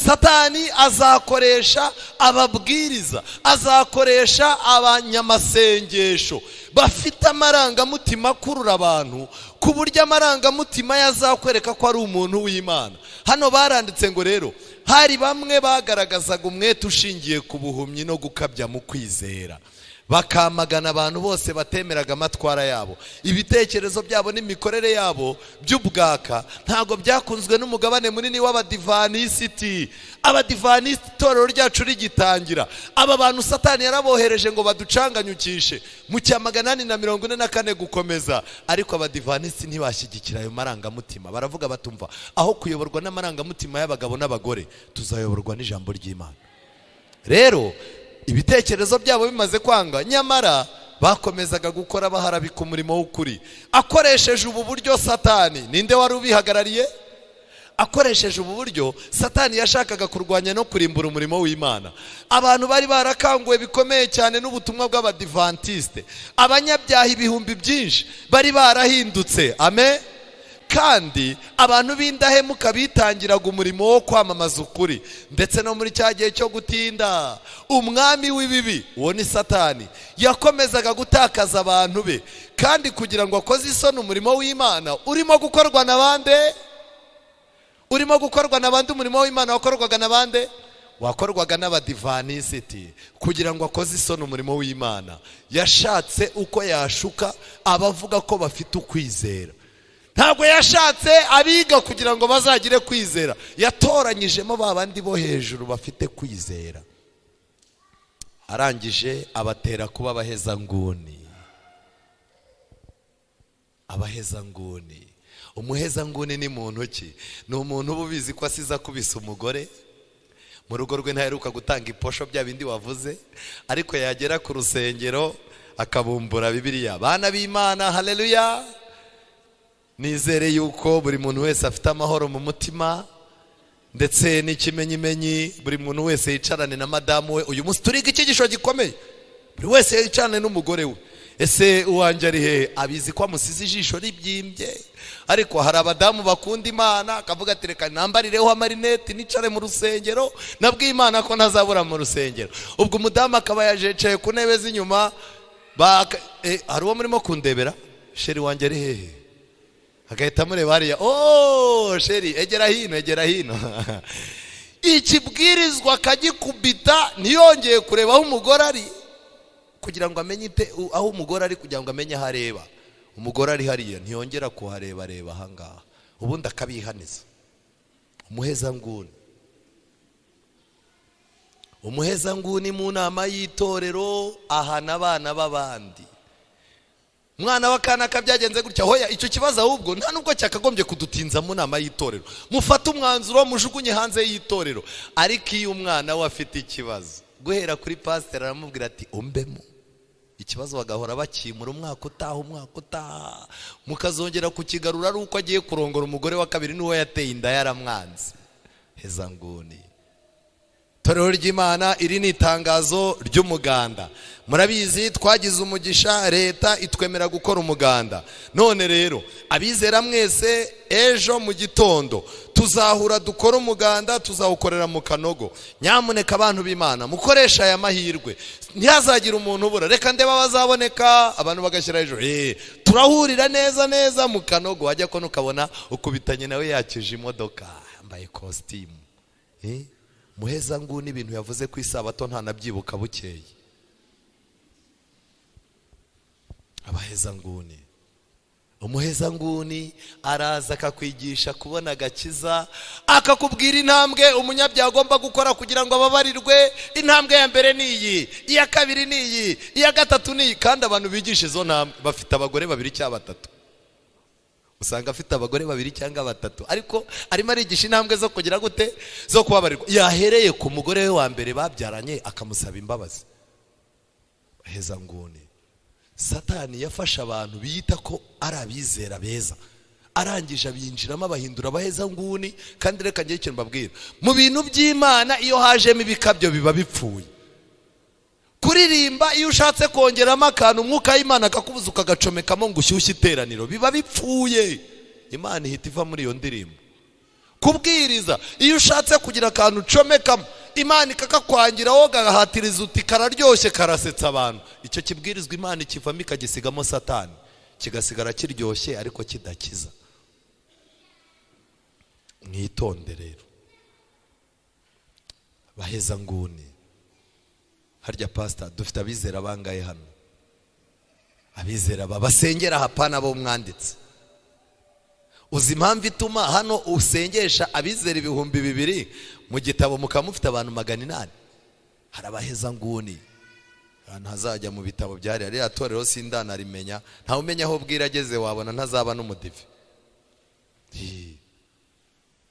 Satani azakoresha ababwiriza, azakoresha abanyamasengesho bafite amarangamutima kurura abantu ku buryo amarangamutima yazakwereka ko ari umuntu w'Imana. Hano baranditse ngo rero hari bamwe bagaragazaga umwete ushingiye ku buhumyi no gukabya mu kwizera, bakamagana abantu bose batemeraga amatwara yabo. Ibitekerezo byabo n'imikorere yabo by'ubwaka ntago byakunzwe n'umugabane munini w'abadivanisiti. Abadivanisiti itorero ryacu rigitangira, aba bantu Satani yarabohereje ngo baducanganyukishe mu cya 844 gukomeza, ariko abadivanisiti ntibashyigikira ayo marangamutima. Baravuga batumva aho kuyoborwa n'amarangamutima y'abagabo n'abagore tuzayoborwa n'ijambo ry'Imana. Rero ibitekerezo byabo bimaze kwanga, nyamara bakomezaga gukora baharabika umurimo w'ukuri akoresheje ubu buryo. Satani ninde wari ubihagarariye? akoresheje ubu buryo Satani yashakaga kurwanya no kurimbura umurimo w'Imana. Abantu bari barakanguwe bikomeye cyane n'ubutumwa bw'abadivantiste, abanyabyaha ibihumbi byinshi bari barahindutse. Amen. Kandi abantu b'indahemuka bitangiraga umurimo wo kwamamaza ukuri. Ndetse no muri cya gihe cyo gutinda, umwami w'ibibi uwo ni Satani yakomezaga gutakaza abantu be, kandi kugira ngo akoze isoni umurimo w'Imana urimo gukorwa na bande? Urimo gukorwa na bande? Umurimo w'Imana wakorwaga na bande? Wakorwaga n'abadivanisiti. Kugira ngo akoze isoni umurimo w'Imana yashatse uko yashuka abavuga ko bafite ukwizera. Ntabwo yashatse abiga kugira ngo bazagire kwizera, yatoranyijemo babandi bo hejuru bafite kwizera. Arangije abatera kuba abahezanguni. Abahezanguni, umuhezanguni ni muntu ki? Ni umuntu uba ubizi ko asize akubise umugore mu rugo rwe, ntaheruka gutanga iposho bya bindi wavuze, ariko yagera ku rusengero akabumbura Bibiliya. Bana b'Imana, haleluya. Nizere yuko buri muntu wese afite amahoro mu mutima, ndetse n'ikimenyimenyi buri muntu wese yicarane na madamu we. Uyu munsi turiga icyigisho gikomeye, buri wese yicarane n'umugore we. Ese uwanje ari he? Abizi ko amusize ijisho ribyimbye, ariko hari abadamu bakunda Imana akavuga ati reka nambarireho amarineti nicare mu rusengero, nabwiye Imana ko ntazabura mu rusengero. Ubwo umudamu akaba yajecaye ku ntebe z'inyuma, hari uwo murimo kundebera? Sheri wanje ari hehe? Agahita mureba hariya, oh sheri egera hino, egera hino. Ikibwirizwa akagikubita ntiyongeye kureba aho umugore ari, kugira ngo amenye aho umugore ari, kugira ngo amenye aho areba. Umugore ari hariya ntiyongera kuhareba, reba ahangaha, ubundi akabihaniza. Umuhezanguni. Umuhezanguni mu nama y'itorero ahana abana b'abandi. Mwana w'akana kabyagenze gutya, hoya icyo kibazo ahubwo nta nubwo cyakagombye kudutinza mu nama y'itorero. Mufate umwanzuro mujugunye hanze y'itorero. Ariko iyo umwana we afite ikibazo, guhera kuri pastor aramubwira ati umbemo ikibazo, bagahora bakimura umwaka utaha, mukazongera kukigarura ari uko agiye kurongora umugore wa kabiri n'uwo yateye inda yaramwanze. Hezanguni. Torero ry'Imana, iri ni itangazo ry'umuganda. Murabizi twagize umugisha, leta itwemera gukora umuganda. None rero abizera mwese, ejo mu gitondo tuzahura dukora umuganda, tuzawukorera mu Kanogo. Nyamuneka abantu b'Imana mukoresha aya mahirwe, ntihazagira umuntu ubura. Reka ndeba bazaboneka, abantu bagashyira hejuru. Turahurira neza mu Kanogo. Wajya ko nukabona ukubitanye nawe yakije imodoka yambaye costume. Muhezanguni ibintu yavuze ku isabato ntanabyibuka bukeye. Abahezanguni. Umuhezanguni araza akakwigisha kubona agakiza, akakubwira intambwe umunyabyaha agomba gukora kugira ngo ababarirwe. Intambwe ya mbere ni iyi, iya kabiri ni iyi, iya gatatu ni iyi. Kandi abantu bigisha izo ntambwe bafite abagore babiri cyangwa batatu. Usanga afite abagore babiri cyangwa batatu, ariko arimo arigisha intambwe zo kugira gute, zo kubabarirwa. Yahereye ku mugore we wa mbere babyaranye akamusaba imbabazi. Bahezanguni. Satani yafashe abantu biyita ko ari abizera beza, arangije abinjiramo abahindura abahezanguni. Kandi reka ngiye ikintu mbabwira, mu bintu by'Imana iyo hajemo ibikabyo biba bipfuye. Kuririmba iyo ushatse kongeramo akantu umwuka w'Imana akakubuza ukagacomekamo ngo ushyushye iteraniro, biba bipfuye. Imana ihita iva muri iyo ndirimbo. Kubwiriza iyo ushatse kugira akantu ucomekamo, Imana ikakakwangira wowe gahatiriza uti kararyoshye karasetsa abantu, icyo kibwirizwa Imana ikivamo ikagisigamo Satani, kigasigara kiryoshye ariko kidakiza. Mwitonde rero bahezanguni. Harya pastor dufite abizera bangaye hano? Abizera babasengera hapana bo mwanditse. Uzi impamvu ituma hano usengesha abizera 2,000 mu gitabo mukamufite abantu 800? Hari abahezanguni. Ntazajya mu bitabo byari ari atorero sindana arimenya, nta umenya aho bwirageze wabona ntazaba n'umudive.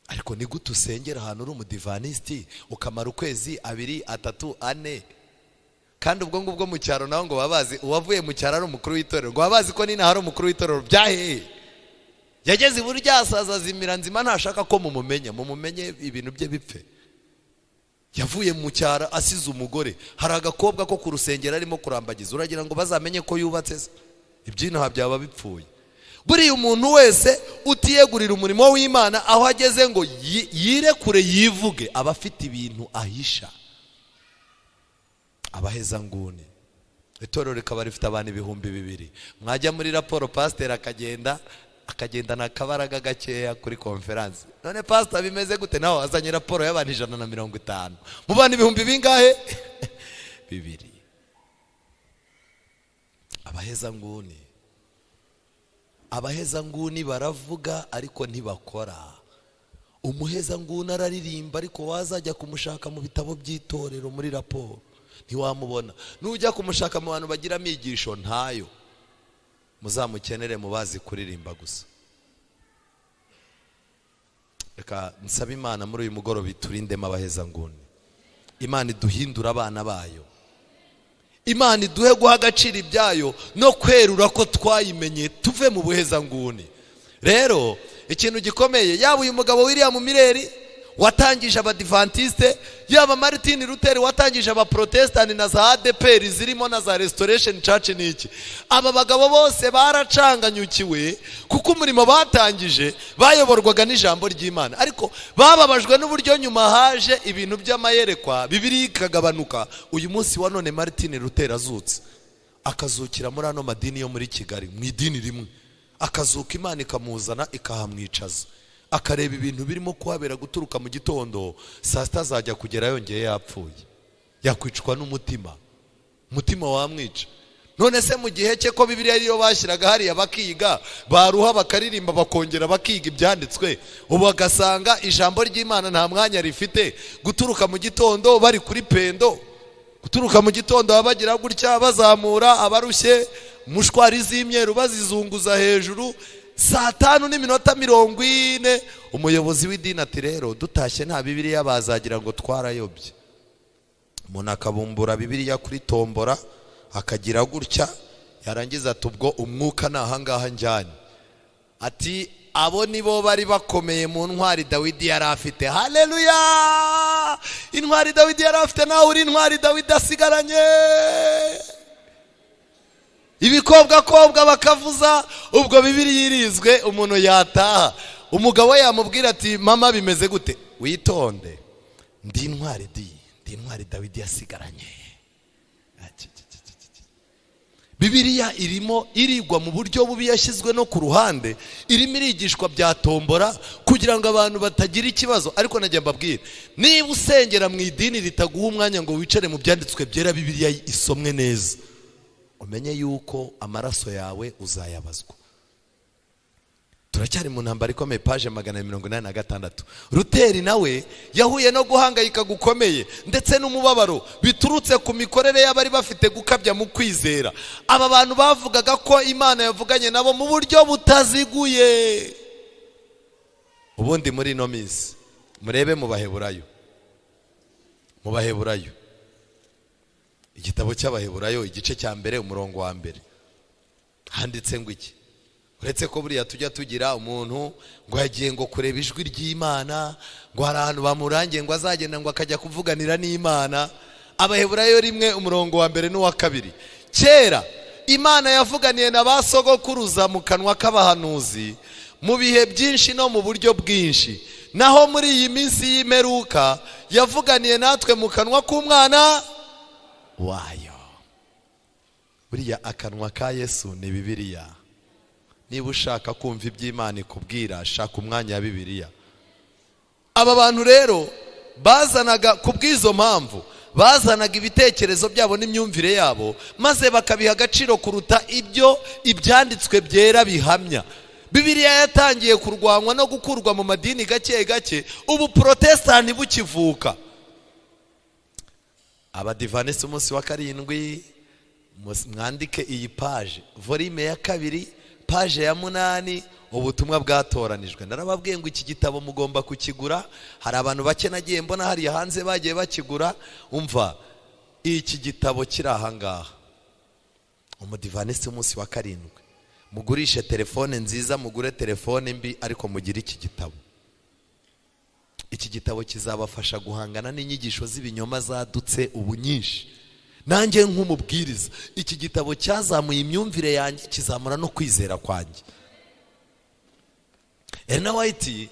Ariko ni gute usengera ahantu uri umudivaniste ukamara ukwezi 2, 3, 4? Kandi ubwo ngubwo mu cyaro naho ngo babazi uwavuye mu cyaro ari umukuru w'itorero, ngo babazi ko nina hari umukuru w'itorero. Byahe yageze iburyasaza zimira nzima ntashaka ko mumumenye ibintu bye bipfe. Yavuye mu cyara asize umugore, hari agakobwa ko ku rusengero arimo kurambagiza, uragira ngo bazamenye ko yubatse? Ibyinaha byaba bipfuye. Buriya umuntu wese utiyegurira umurimo w'Imana aho ageze ngo yirekure yivuge, aba afite ibintu ahisha. Abaheza nguni, itorero rikaba rifite abantu 2,000. Mwajya muri raporo pastor akagenda na kabaraga gakeya kuri conference. None pastor bimeze gute? Naho azanye raporo y'abantu 150. Mu bantu 2,000 bingahe? 2. Abaheza nguni baravuga ariko ntibakora. Umuheza nguni araririmba ariko wazajya kumushaka mu bitabo by'itorero muri raporo ntiwamubona. Nujya kumushaka mu bantu bagira amigisho ntayo. Muzamukenere mubazi kuririmba gusa. Reka nsaba Imana muri uyu mugoroba iturindemo abaheza nguni. Imana iduhindura abana bayo. Imana iduhe guha agaciro ibyayo no kwerura ko twayimenye tuve mu buheza nguni. Rero ikintu gikomeye, yaba uyu mugabo wiriya mu mireri watangije abadivantiste, yaba Martin Luther watangije abaprotestani na za ADPR zirimo na za Restoration Church niki, aba bagabo bose baracanganyukiwe kuko umurimo batangije bayoborwaga n'ijambo ry'Imana, ariko bababajwe n'uburyo nyuma haje ibintu by'amayerekwa, Bibiliya ikagabanuka. Uyu munsi wa none Martin Luther azutse akazukira muri ano madini yo muri Kigali, mu idini rimwe akazuka, Imana ikamuzana ikahamwicaza, akareba ibintu birimo kuhabera guturuka mu gitondo, saa sita azajya kugera yongeye yapfuye, yakwicwa n'umutima, umutima wamwica. None se mu gihe cye ko Bibiliya ariyo bashyiraga hariya bakiga, baruha bakaririmba bakongera bakiga ibyanditswe, ubu agasanga ijambo ry'Imana nta mwanya rifite, guturuka mu gitondo bari kuri pendo, guturuka mu gitondo babagira gutya bazamura abarushye, mushwari z'imyeru bazizunguza hejuru, saa 5:40 umuyobozi w'idini ati rero dutashye nta Bibiliya bazagira ngo twarayobye. Umuntu akabumbura Bibiliya kuri tombora akagira gutya, yarangiza ati ubwo umwuka nahangaha njyanye, ati abo nibo bari bakomeye mu ntwari Dawidi yari afite. Haleluya! Intwari Dawidi yari afite, nawe uri intwari Dawidi asigaranye. Ibikobwa bakavuza, ubwo Bibiliya irizwe, umuntu yataha, umugabo yamubwira ati mama bimeze gute? Witonde, ndi intwari Dawidi yasigaranye. Bibiliya irimo irigwa mu buryo bubi, yashyizwe no ku ruhande, irimo irigishwa byatombora kugira ngo abantu batagira ikibazo. Ariko najya mbabwira, niba usengera mu idini ritaguha umwanya ngo wicare mu byanditswe byera, Bibiliya isomwe neza, umenye yuko amaraso yawe uzayabazwa. Turacyari mu ntambara ikomeye, page 186. Luther nawe yahuye no guhangayika gukomeye ndetse n'umubabaro biturutse ku mikorere y'abari bafite gukabya mu kwizera. Aba bantu bavugaga ko Imana yavuganye nabo mu buryo butaziguye. Ubundi muri no minsi murebe mu Baheburayo, igitabo cy'Abaheburayo igice cya mbere umurongo wa mbere handitse ngo iki? Uretse ko buriya tujya tugira umuntu ngo yagiye ngo kureba ijwi ry'Imana, ngo hari ahantu bamurangiye ngo azagenda ngo akajya kuvuganira n'Imana. Abaheburayo 1 umurongo wa mbere n'uwa kabiri. Kera Imana yavuganiye na basogokuruza mu kanwa k'abahanuzi mu bihe byinshi no mu buryo bwinshi, naho muri iyi minsi y'imperuka yavuganiye natwe mu kanwa k'umwana wayo. Buriya akanwa ka Yesu ni Bibiliya. Niba ushaka kumva iby'Imana ikubwira, shaka umwanya wa Bibiliya. Aba bantu rero bazanaga kubw'izo mpamvu, bazanaga ibitekerezo byabo n'imyumvire yabo, maze bakabiha agaciro kuruta ibyo ibyanditswe byera bihamya. Bibiliya yatangiye kurwanwa no gukurwa mu madini gake gake, ubu protestani bukivuka. Abadivanisi umunsi wa 7 mwandike iyi page, volume ya 2 page ya 8, ubutumwa bwatoranijwe. Narababwiye ngo iki gitabo mugomba kukigura, hari abantu bake nagiye mbona hari hanze bagiye bakigura. Umva, iki gitabo kiri aha ngaha, umudivanisi umunsi wa 7 mugurishe telefone nziza, mugure telefone mbi, ariko mugire iki gitabo. Iki gitabo kizabafasha guhangana n'inyigisho z'ibinyoma zadutse ubu nyinshi. Nanjye nk'umubwiriza, iki gitabo cyazamuye imyumvire yanjye, kizamura no kwizera kwanjye. Ellen White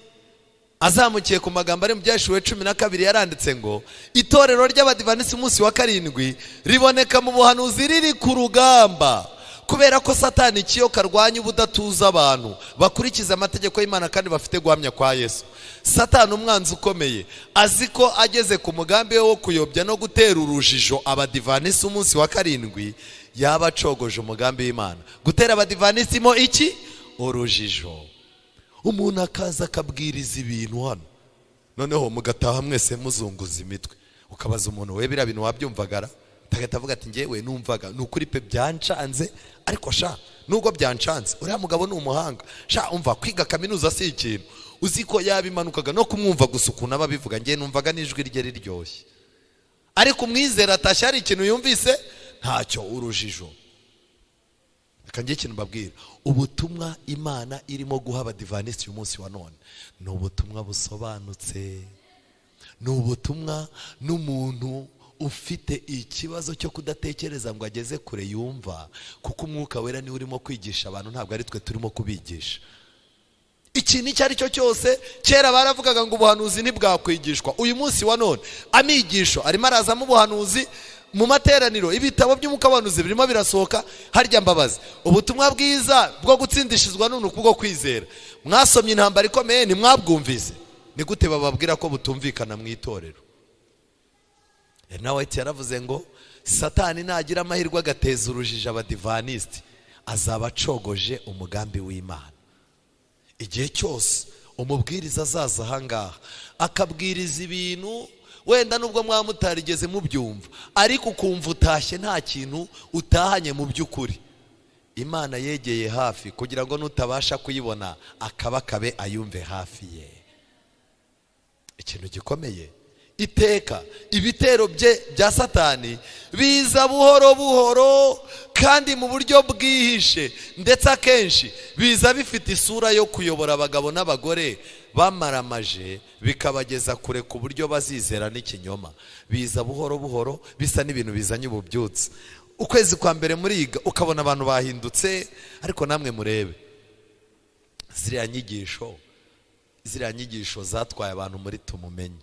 azamukiye ku magambo ari mu Byashuwe 12 yaranditse ngo itorero ry'abadivanisi umunsi wa karindwi riboneka mu buhanuzi riri ku rugamba, kubera ko Satani kiyo karwanya ubudatuza abantu bakurikiza amategeko y'Imana kandi bafite guhamya kwa Yesu. Satani umwanzi ukomeye azi ko ageze ku mugambi wo kuyobya no gutera urujijo abadivanisi umunsi wa karindwi, yaba acogoje umugambi w'Imana. Gutera abadivanisi mo iki? Urujijo. Umuntu akaza akabwiriza ibintu hano, noneho mugataha mwese muzunguza imitwe, ukabaza umuntu, we bira bintu wabyumvagara? Tagata avuga ati ngewe numvaga nukuri pe byancanze, ariko sha nubwo byancanze uriya mugabo ni umuhanga. Sha umva kwiga kaminuza si ikintu, uziko yabimanukaga no kumwumva gusa ukuntu ababivuga, ngiye numvaga n'ijwi rye riryoshye, ariko umwizera atashya ari ikintu yumvise ntacyo. Urujijo. Kanjye ikintu mbabwira, ubutumwa Imana irimo guha abadivanisi uyu munsi wa none ni ubutumwa busobanutse, ni ubutumwa n'umuntu ufite ikibazo cyo kudatekereza ngo ageze kure yumva, kuko umwuka wera niwe urimo kwigisha abantu, ntabwo ari twe turimo kubigisha. Ikintu icyo ari cyo cyose, kera baravugaga ngo ubuhanuzi ntibwakwigishwa. Uyu munsi wa none amigisho arimo arazamo ubuhanuzi mu materaniro, ibitabo by'umukabanuzi birimo birasohoka. Harya mbabazi, ubutumwa bwiza bwo gutsindishizwa n'unuku bwo kwizera mwasomye intambara ikomeye ntimwabwumvise, ni gute bababwira ko butumvikana mu itorero? Ellen White yaravuze ngo Satani nagira amahirwe agateza urujijo abadivanisi, azaba acogoje umugambi w'Imana. Igihe cyose umubwiriza azaza ahangaha akabwiriza ibintu wenda nubwo mwamutarigeze mubyumva, ariko ukumva utashye nta kintu utahanye mu by'ukuri, Imana yegeye hafi kugira ngo nutabasha kuyibona akabakabe ayumve hafi ye. Ikintu gikomeye, iteka ibitero bya Satani biza buhoro buhoro kandi mu buryo bwihishe, ndetse akenshi biza bifite isura yo kuyobora abagabo n'abagore bamaramaje, bikabageza kure ku buryo bazizera n'ikinyoma. Biza buhoro buhoro, bisa n'ibintu bizanye ububyutse. Ukwezi kwa mbere muriga ukabona abantu bahindutse, ariko namwe murebe ziriya nyigisho zatwaye abantu muri tumumenye.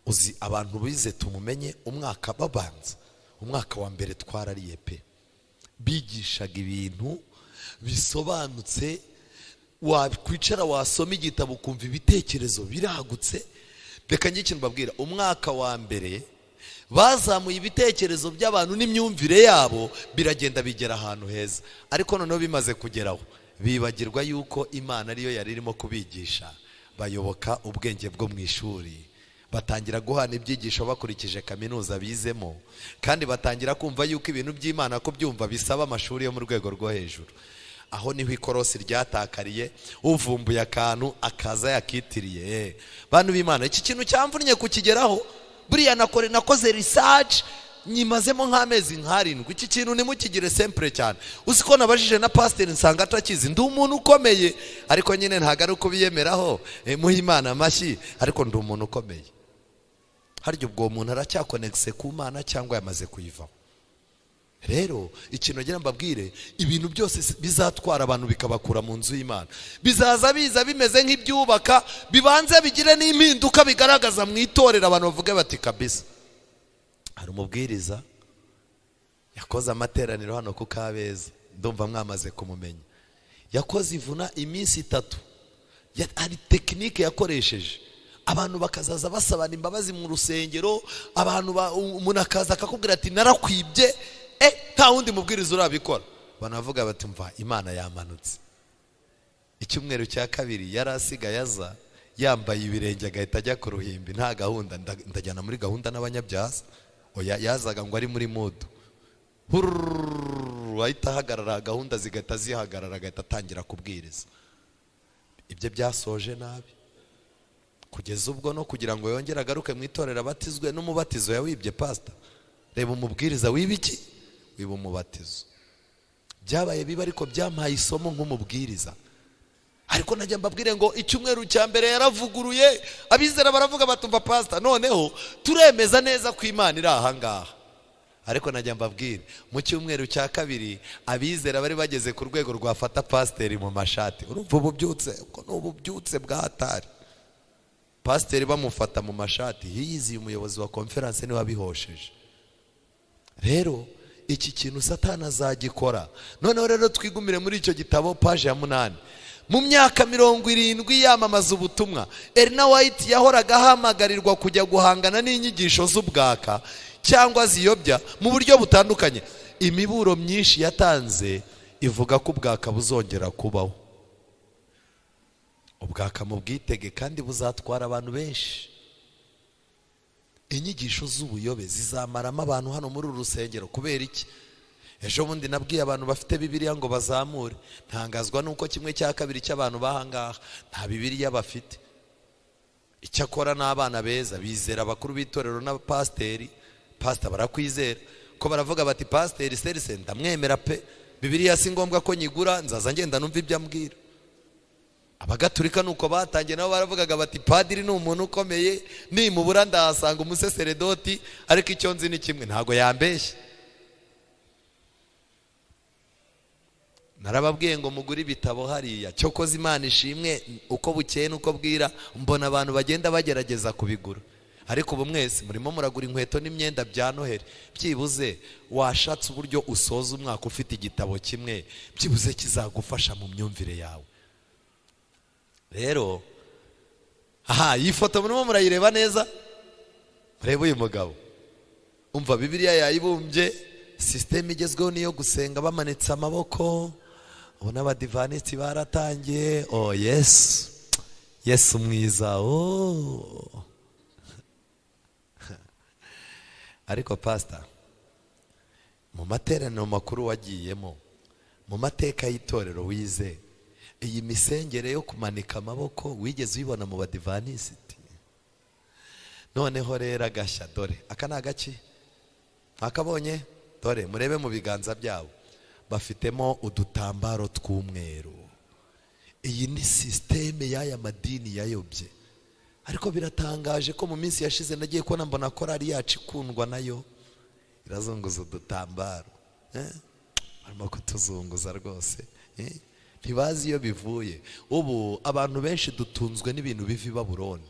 Uzi abantu bize tumumenye umwaka babanza, umwaka wa mbere twarariye pe, bigishaga ibintu bisobanutse, wakwicara wasoma igitabo ukumva ibitekerezo biragutse. Reka njye ikintu mbabwira, umwaka wa mbere bazamuye ibitekerezo by'abantu n'imyumvire yabo, biragenda bigera ahantu heza, ariko noneho bimaze kugeraho bibagirwa yuko Imana ariyo yari irimo kubigisha. Bayoboka ubwenge bwo mu ishuri, batangira guhana ibyigisho bakurikije kaminuza bizemo, kandi batangira kumva yuko ibintu by'Imana ko byumva bisaba amashuri yo mu rwego rwo hejuru. Aho niho ikorosi ryatakariye, uvumbuye akantu akaza yakitiriye. Bantu b'Imana, iki kintu cyamvunnye kukigeraho, buriya nakoze research nyimazemo nk'amezi nkarindwi. Iki kintu nimukigire simple cyane. Uziko nabajije na pastor nsanga atakizi, ndi umuntu ukomeye, ariko nyine ntago ari uko biyemeraho muha Imana amashyi, ariko ndi umuntu ukomeye. Harya ubwo umuntu aracyakonekse ku Mana cyangwa yamaze kuyivaho? Rero ikintu ngira mbabwire, ibintu byose bizatwara abantu bikabakura mu nzu y'Imana, bizaza biza bimeze nk'ibyubaka, bibanze bigire n'impinduka bigaragaza mu itorero, abantu bavuge bati kabisa. Hari umubwiriza yakoze amateraniro hano ku Kabeza, ndumva mwamaze kumumenya. Yakoze ivuna iminsi 3, hari tekinike yakoresheje, abantu bakazaza basabana imbabazi mu rusengero, abantu umuntu akaza akakubwira ati narakwibye, nta wundi mubwiriza urabikora. Banavuga bati mva Imana yamanutse. Icyumweru cya kabiri yarasigaye aza yambaye ibirenge agahita ajya ku ruhimbi, nta gahunda, ndajyana muri gahunda n'abanyabyaza. Oya, yazaga ngo ari muri modu, ahita ahagarara, gahunda zigahita zihagarara, agahita atangira kubwiriza. Ibyo byasoje nabi, kugeza ubwo no kugira ngo yongere agaruke mu itorero abatizwe n'umubatizo yawibye pastor. Reba umubwiriza wibiki, wiba umubatizo. byabaye biba ariko byampaye isomo nk'umubwiriza. Ariko najya mbabwire ngo icyumweru cya mbere yaravuguruye, abizera baravuga batumva pastor, noneho turemeza neza ko Imana iri aha ngaha. Ariko najya mbabwire mu cyumweru cya kabiri abizera bari bageze ku rwego rwafata pasiteri mu mashati. Urumva ububyutse uko n'ububyutse bwa hatari. Pasiteri bamufata mu mashati, hiyizi umuyobozi wa conference ni wabihosheje. Rero iki kintu Satani azagikora. Noneho rero twigumire muri icyo gitabo page ya 8. Mu myaka 70 yamamaza ubutumwa, Ellen White yahoraga ahamagarirwa kujya guhangana n'inyigisho z'ubwaka cyangwa ziyobya mu buryo butandukanye. Imiburo myinshi yatanze ivuga ko ubwaka buzongera kubaho. Ubwaka mu bwitege kandi buzatwara abantu benshi. Inyigisho z'ubuyobe zizamaramo abantu hano muri uru rusengero. Kubera iki? Ejo bundi nabwiye abantu bafite Bibiliya ngo bazamure. Ntangazwa nuko kimwe cya kabiri cy'abantu bahangaha nta Bibiliya bafite. Icyakora n'abana beza bizera abakuru b'itorero n'abapasteri. Pastor barakwizera ko baravuga bati pasiteri Serse ndamwemera pe, Bibiliya si ngombwa ko nyigura, nzaza ngenda numva ibyo ambwira. Abagatulika nuko batangiye nabo baravugaga bati padiri ni umuntu ukomeye, nimubura ndahasanga umuseseredoti, ariko icyo nzi ni kimwe, ntago yambeshye. Narababwiye ngo mugure ibitabo hariya, cyokoze Imana ishimwe uko bukeye nuko bwira mbona abantu bagenda bagerageza kubigura. Ariko ubu mwese murimo muragura inkweto n'imyenda bya Noheli. Byibuze washatse uburyo usoza umwaka ufite igitabo kimwe, byibuze kizagufasha mu myumvire yawe. Rero iyi foto murimo murayireba neza, murebe uyu mugabo, umva Bibiliya yayibumbye, system igezweho niyo gusenga bamanitse amaboko. Ubona abadivanisi baratangiye. Oh yes, Yesu mwiza. Ariko pastor, mu materaniro makuru wagiyemo, mu mateka y'itorero wize, iyi misengere yo kumanika amaboko wigeze uyibona mu badivanisiti? Noneho rero agashya, dore aka ni agaki mwakabonye, dore murebe mu biganza byabo bafitemo udutambaro tw'umweru. Iyi ni systeme y'aya madini yayobye. Ariko biratangaje ko mu minsi yashize nagiye kubona mbona korari yacu ikundwa nayo irazunguza udutambaro. Arimo kutuzunguza rwose. Ntibazi iyo bivuye. Ubu abantu benshi dutunzwe n'ibintu bivi Babuloni.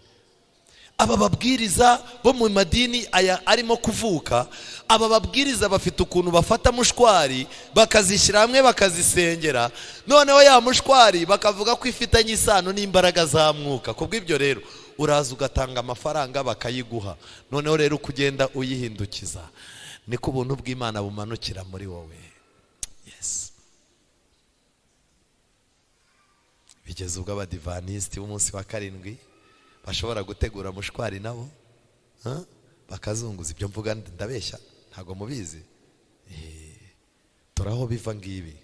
Aba babwiriza bo mu madini aya arimo kuvuka, aba babwiriza bafite ukuntu bafata mushwari bakazishyira hamwe bakazisengera, noneho ya mushwari bakavuga ko ifitanye isano n'imbaraga za mwuka. Kubw'ibyo rero uraza ugatanga amafaranga bakayiguha, noneho rero kugenda uyihindukiza, niko ubuntu bw'Imana bumanukira muri wowe. Yes. Bigeze ubwo abadivanisiti b'umunsi wa 7 bashobora gutegura mushwari nabo bakazunguza. Ibyo mvuga ndabeshya? Ntago mubizi? Turaho biva ngibi.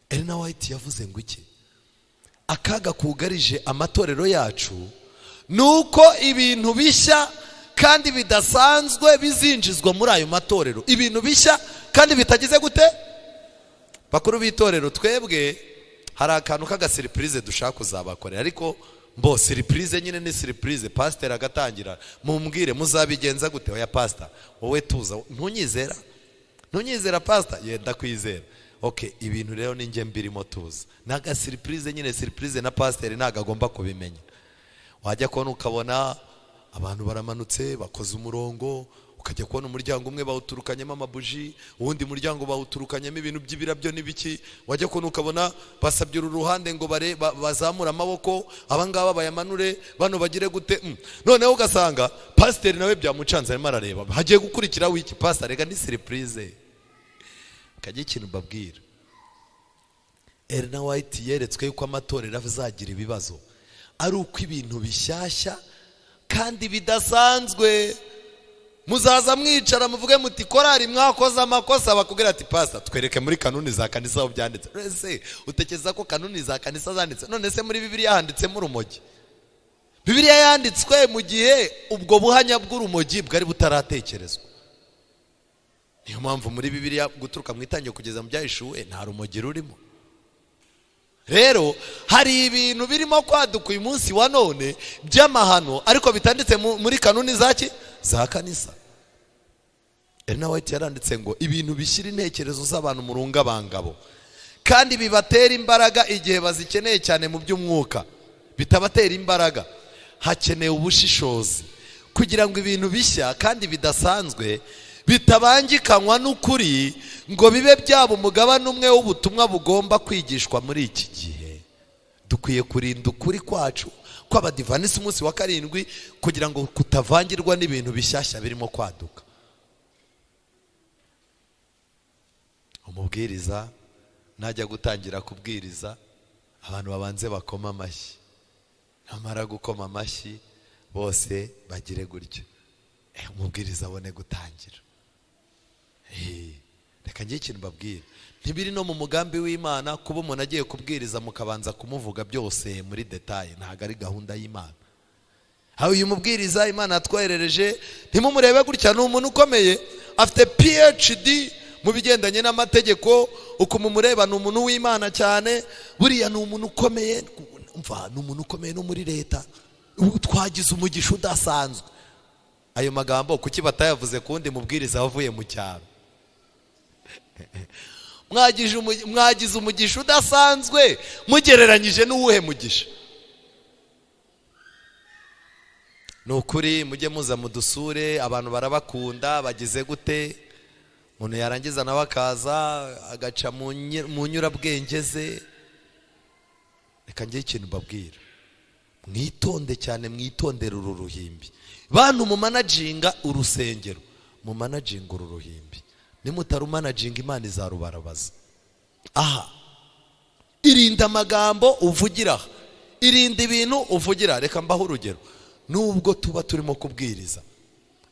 Ellen White yavuze ngo iki? Akaga kugarije amatorero yacu nuko ibintu bishya kandi bidasanzwe bizinjizwa muri ayo matorero. Ibintu bishya kandi bitagize gute? Bakuru b'itorero, twebwe hari akantu kaga surprise dushaka kuzabakorera, ariko mbo surprise nyine ni surprise. Pastor agatangira, mumbwire muzabigenza gute? Oya pastor, wowe tuza. Ntunyizera pastor? Yenda kwizera. Okay, ibintu rero ninjye mbirimo tuza. Naga surprise nyine, surprise na pastor naga agomba kubimenya. Wajya kubona ukabona abantu baramanutse bakoze umurongo, ukajya kubona umuryango umwe bawuturukanyemo amabuji, uwundi muryango bawuturukanyemo ibintu by'ibirabyo n'ibiki. Wajya kubona ukabona basabye uruhande ngo bazamura amaboko, abangaba bayamanure, bano bagire gute. Noneho ugasanga pastor nawe byamucanze arimo arareba, hagiye gukurikira wiki pastor, rega ni surprise. Kajya ikintu babwira, Ellen White yeretswe yuko amatorero azagira ibibazo ari uko ibintu bishyashya kandi bidasanzwe. Muzaza mwicara muvuge muti korari mwakoze amakosa, bakubwira ati pastor twereke muri kanuni za kanisa aho byanditse. Ese utekereza ko kanuni za kanisa zanditse? None se muri Bibiliya handitsemo urumogi? Bibiliya yanditswe mu gihe ubwo buhanya bw'urumogi bwari butaratekerezwa. niyo mpamvu muri Bibiliya guturuka mu itangiriro kugeza mu byahishuwe nta rumogi rurimo. Rero hari ibintu birimo kwaduka uyu munsi wa none by'amahano ariko bitanditse muri kanuni za kanisa. White yaranditse ngo ibintu bishyira intekerezo z'abantu mu rungabangabo kandi bibatera imbaraga igihe bazikeneye cyane mu by'umwuka. Bitabatera imbaraga, hakeneye ubushishozi kugira ngo ibintu bishya kandi bidasanzwe bitabangikanywa n'ukuri ngo bibe byaba umugabane umwe w'ubutumwa bugomba kwigishwa muri iki gihe. Dukwiye kurinda ukuri kwacu kw'abadivanisi umunsi wa karindwi kugira ngo kutavangirwa n'ibintu bishyashya birimo kwaduka. Umubwiriza najya gutangira kubwiriza abantu babanze bakoma amashyi, namara gukoma amashyi bose bagire gutyo, umubwiriza abone gutangira. Reka njye ikintu mbabwira, ntibiri no mu mugambi w'Imana kuba umuntu agiye kubwiriza mukabanza kumuvuga byose muri detaye. Ntabwo ari gahunda y'Imana. Aho uyu mubwiriza Imana yatwoherereje ntimumurebe gutya, ni umuntu ukomeye afite PhD mu bigendanye n'amategeko, uko mumureba ni umuntu w'Imana cyane, buriya ni umuntu ukomeye, umva ni umuntu ukomeye no muri leta, twagize umugisha udasanzwe. Ayo magambo kuki batayavuze kundi mubwiriza wavuye mu cyaro? Mwagize umugisha udasanzwe mugereranyije n'uwuhe mugisha? Nukuri mujye muza mudusure, abantu barabakunda, bagize gute. Umuntu yarangiza nawe akaza agaca mu nyurabwenge ze. Reka njye ikintu mbabwira, mwitonde cyane, mwitondere uru ruhimbi. Bantu mu managinga urusengero, mu managinga uru ruhimbi. Nimutaru managinga Imana izarubarabaza. Aha, irinda amagambo uvugira, irinda ibintu uvugira. Reka mbaho urugero, nubwo tuba turimo kubwiriza,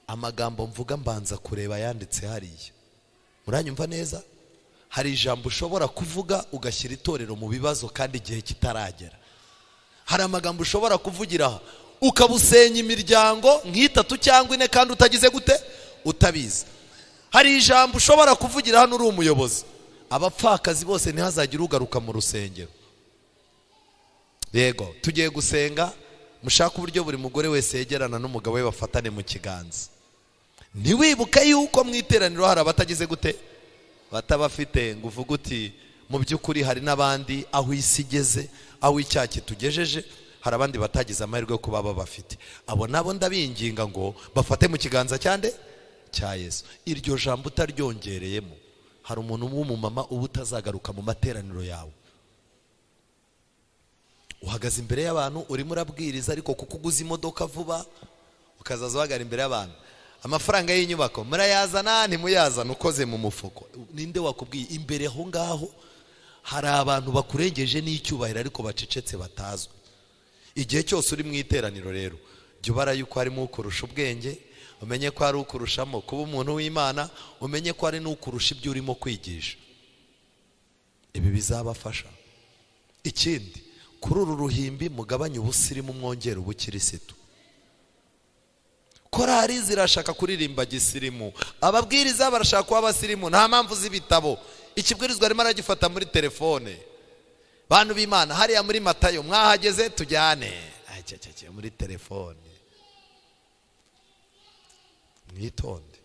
amagambo mvuga mbanza kureba yanditse hariya. Muranyumva neza? Hari ijambo ushobora kuvuga ugashyira itorero mu bibazo kandi igihe kitaragera. Hari amagambo ushobora kuvugira ukabusenya imiryango nk'itatu cyangwa ine kandi utagize gute, utabizi. Hari ijambo ushobora kuvugira hano uri umuyobozi, abapfakazi bose ntihazagire ugaruka mu rusengero. Yego, tugiye gusenga, mushaka uburyo buri mugore wese yegerana n'umugabo we bafatane mu kiganza. Ntiwibuke yuko mu iteraniro hari abatagize gute, batabafite ngo uvuge uti mu by'ukuri hari n'abandi aho isi igeze, aho icyaha kitugejeje, hari abandi batagize amahirwe yo kuba babafite. Abo nabo ndabinginga ngo bafate mu kiganza cyande cya Yesu. Iryo jambo utaryongereyemo, hari umuntu w'umumama uba utazagaruka mu materaniro yawe. Uhagaze imbere y'abantu urimo urabwiriza, ariko kuko uguze imodoka vuba ukazaza uhagara imbere y'abantu, amafaranga y'inyubako murayazana ntimuyazana ukoze mu mufuko. Ninde wakubwiye? Imbere aho ngaho hari abantu bakurengeje n'icyubahiro ariko bacecetse batazwe. Igihe cyose uri mu iteraniro rero, jya ubara yuko harimo ukurusha ubwenge, umenye ko hari ukurushamo kuba umuntu w'Imana, umenye ko hari n'ukurusha ibyo urimo kwigisha. Ibi bizabafasha. Ikindi, kuri uru ruhimbi mugabanye ubusirimu, mwongere ubukirisitu. Korari zirashaka kuririmba gisirimu, ababwiriza barashaka kuba abasirimu. Nta mpamvu z'ibitabo, ikibwirizwa arimo aragifata muri telefone. Bantu b'Imana, hariya muri Matayo mwahageze tujyane, muri telefone. Mwitonde.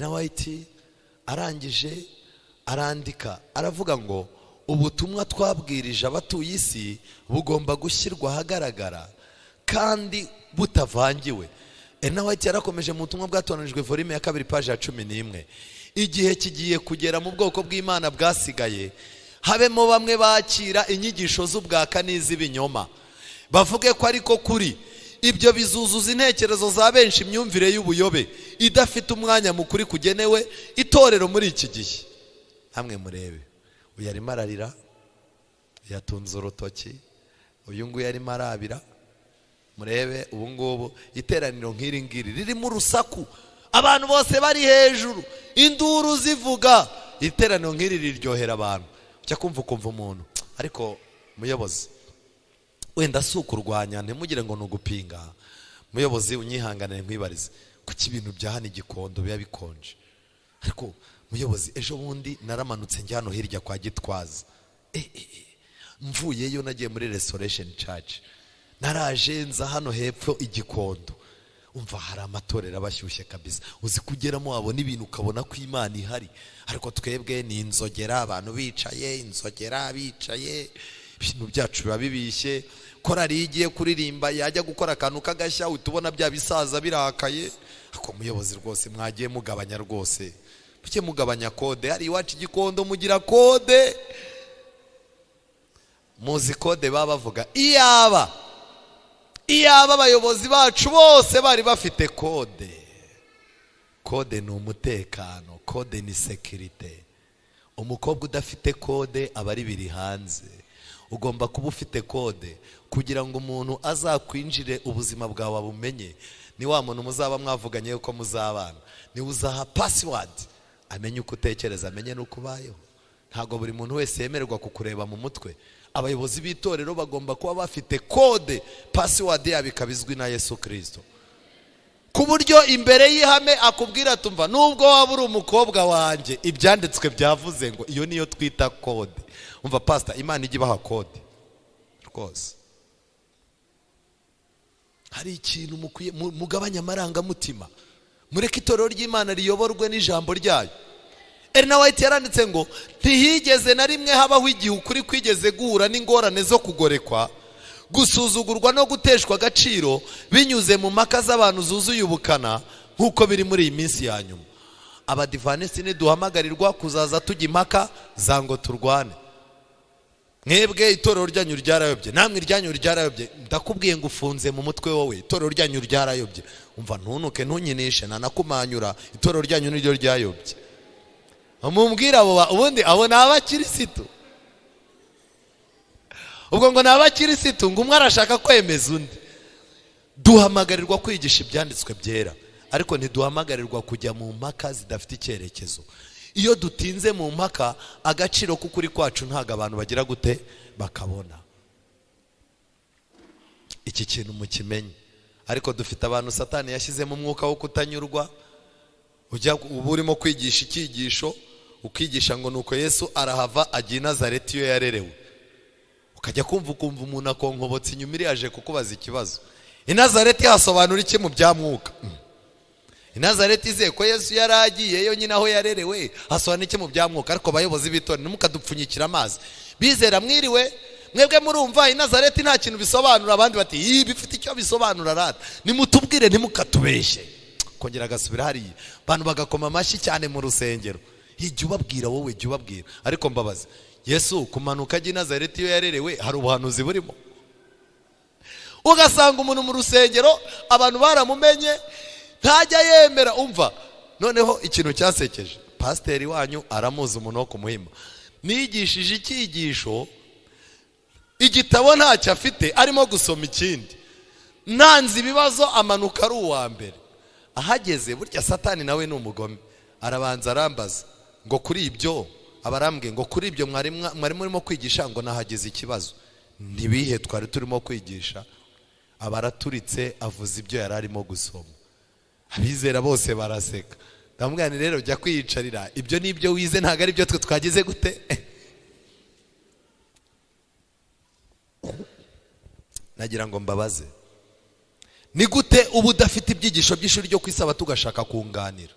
White arangije arandika aravuga ngo ubutumwa twabwirije abatuye isi bugomba gushyirwa ahagaragara kandi butavangiwe. White yarakomeje mu butumwa bwatoranijwe volume ya 2 page ya 11. Igihe kigiye kugera mu bwoko bw'Imana bwasigaye habemo bamwe bakira inyigisho z'ubwaka n'iz'ibinyoma, bavuge ko ariko kuri. Ibyo bizuzuza intekerezo za benshi imyumvire y'ubuyobe idafite umwanya mukuri kugenewe itorero muri iki gihe. Hamwe murebe, uyu arimo ararira, yatunze urutoki, uyu nguyu arimo arabira. Murebe ubu ngubu iteraniro nk'iri ngiri ririmo urusaku, abantu bose bari hejuru, induru zivuga. Iteraniro nk'iri riryohera abantu, cyo kumva umuntu. Ariko muyobozi, wenda si ukurwanya, ntimugire ngo nugupinga. Muyobozi unyihanganire nkwibarize, kuki ibintu bya hano Gikondo biba bikonje? ariko muyobozi ejo bundi naramanutse njya hano hirya kwa Gitwaza mvuyeyo nagiye muri Restoration Church naraje nza hano hepfo igikondo umva hari amatorero abashyushye kabisa uzi kugeramo wabona ibintu ukabona ko Imana ihari ariko twebwe ni inzogera abantu bicaye inzogera bicaye ibintu byacu biba bibishye korari igiye kuririmba yajya gukora akantu kagashya utubona bya bisaza birakaye ako muyobozi rwose mwagiye mugabanya rwose buke mugabanya kode hari iwacu igikondo mugira kode muzi kode baba bavuga iyaba abayobozi bacu bose bari bafite kode. Kode ni umutekano, kode ni sekirite. Umukobwa udafite kode aba ari biri hanze. Ugomba kuba ufite kode kugira ngo umuntu azakwinjire ubuzima bwawe abumenye. Ni wa muntu muzaba mwavuganye yuko muzabana, ni uzaha password amenye uko utekereza, amenye nuko ubayeho. Ntago buri muntu wese yemererwa kukureba mu mutwe. Abayobozi b'itorero bagomba kuba bafite kode, password yabo ikabizwi na Yesu Kristo, ku buryo imbere y'ihame akubwira tumva nubwo waba uri umukobwa wanjye ibyanditswe byavuze ngo iyo niyo twita kode. Umva pastor, Imana ijya ibaha kode rwose. Hari ikintu mugabanya amarangamutima, mureke itorero ry'Imana riyoborwe n'ijambo ryayo. Erina White yaranditse ngo ntihigeze na rimwe habaho igihe ukuri kwigeze guhura n'ingorane zo kugorekwa, gusuzugurwa no guteshwa agaciro binyuze mu mpaka z'abantu zuzuye ubukana nk'uko biri muri iyi minsi ya nyuma. Abadivanisi niduhamagarirwa kuzaza tujya impaka za ngo turwane. Mwebwe itorero ryanyu ryarayobye, namwe iryanyu ryarayobye. Ndakubwiye ngo ufunze mu mutwe wowe, itorero ryanyu ryarayobye. Umva ntunuke ntunyinishe nanakumanyura, itorero ryanyu niryo ryayobye. Mumbwira abo ubundi abo n'abakirisitu. Ubwo ngo n'abakirisitu ngo umwe arashaka kwemeza undi. Duhamagarirwa kwigisha ibyanditswe byera, ariko ntiduhamagarirwa kujya mu mpaka zidafite icyerekezo. Iyo dutinze mu mpaka agaciro k'ukuri kwacu ntago abantu bagira gute bakabona. Iki kintu mukimenye. Ariko dufite abantu Satani yashyizemo umwuka wo kutanyurwa. Ujya uburimo kwigisha icyigisho ukigisha ngo nuko Yesu arahava agiye Nazareti yo yarerewe, ukajya kumva umuntu akonkobotse inyuma iri yaje kukubaza ikibazo. Nazareti hasobanura iki mu byamwuka? Nazareti ze ko Yesu yaragiye yo nyina aho yarerewe hasobanura iki mu byamwuka? Ariko bayobozi b'itorero nimukadupfunyikira amazi, bizera mwiriwe mwebwe murumva Nazareti nta kintu bisobanura, abandi bati ibi bifite icyo bisobanura rata. Nimutubwire ntimukatubeshye. Kongera gasubira hariya bantu bagakoma amashyi cyane mu rusengero. Ijya ubabwira wowe, ijya ubabwira. Ariko mbabaza, Yesu kumanuka ajya Nazareti yo yarerewe hari ubuhanuzi burimo? Ugasanga umuntu mu rusengero abantu baramumenye ntajya yemera. Umva noneho ikintu cyasekeje, pasiteri wanyu aramuzi umuntu wo kumuhima, nigishije icyigisho igitabo ntacyo afite arimo gusoma ikindi, nanze ibibazo amanuka ari uwa mbere. Ahageze burya Satani nawe ni umugome, arabanza arambaza ngo kuri ibyo abarambwe ngo kuri ibyo mwari murimo kwigisha ngo nahageze ikibazo. Ntibihe twari turimo kwigisha? Abaraturitse avuze ibyo yari arimo gusoma. Abizera bose baraseka. Ndamubwira nti rero jya kwiyicarira, ibyo nibyo wize ntago ari byo twe twagize gute. Nagira ngo mbabaze, ni gute ubu udafite ibyigisho by'ishuri ryo kwisaba tugashaka kunganira?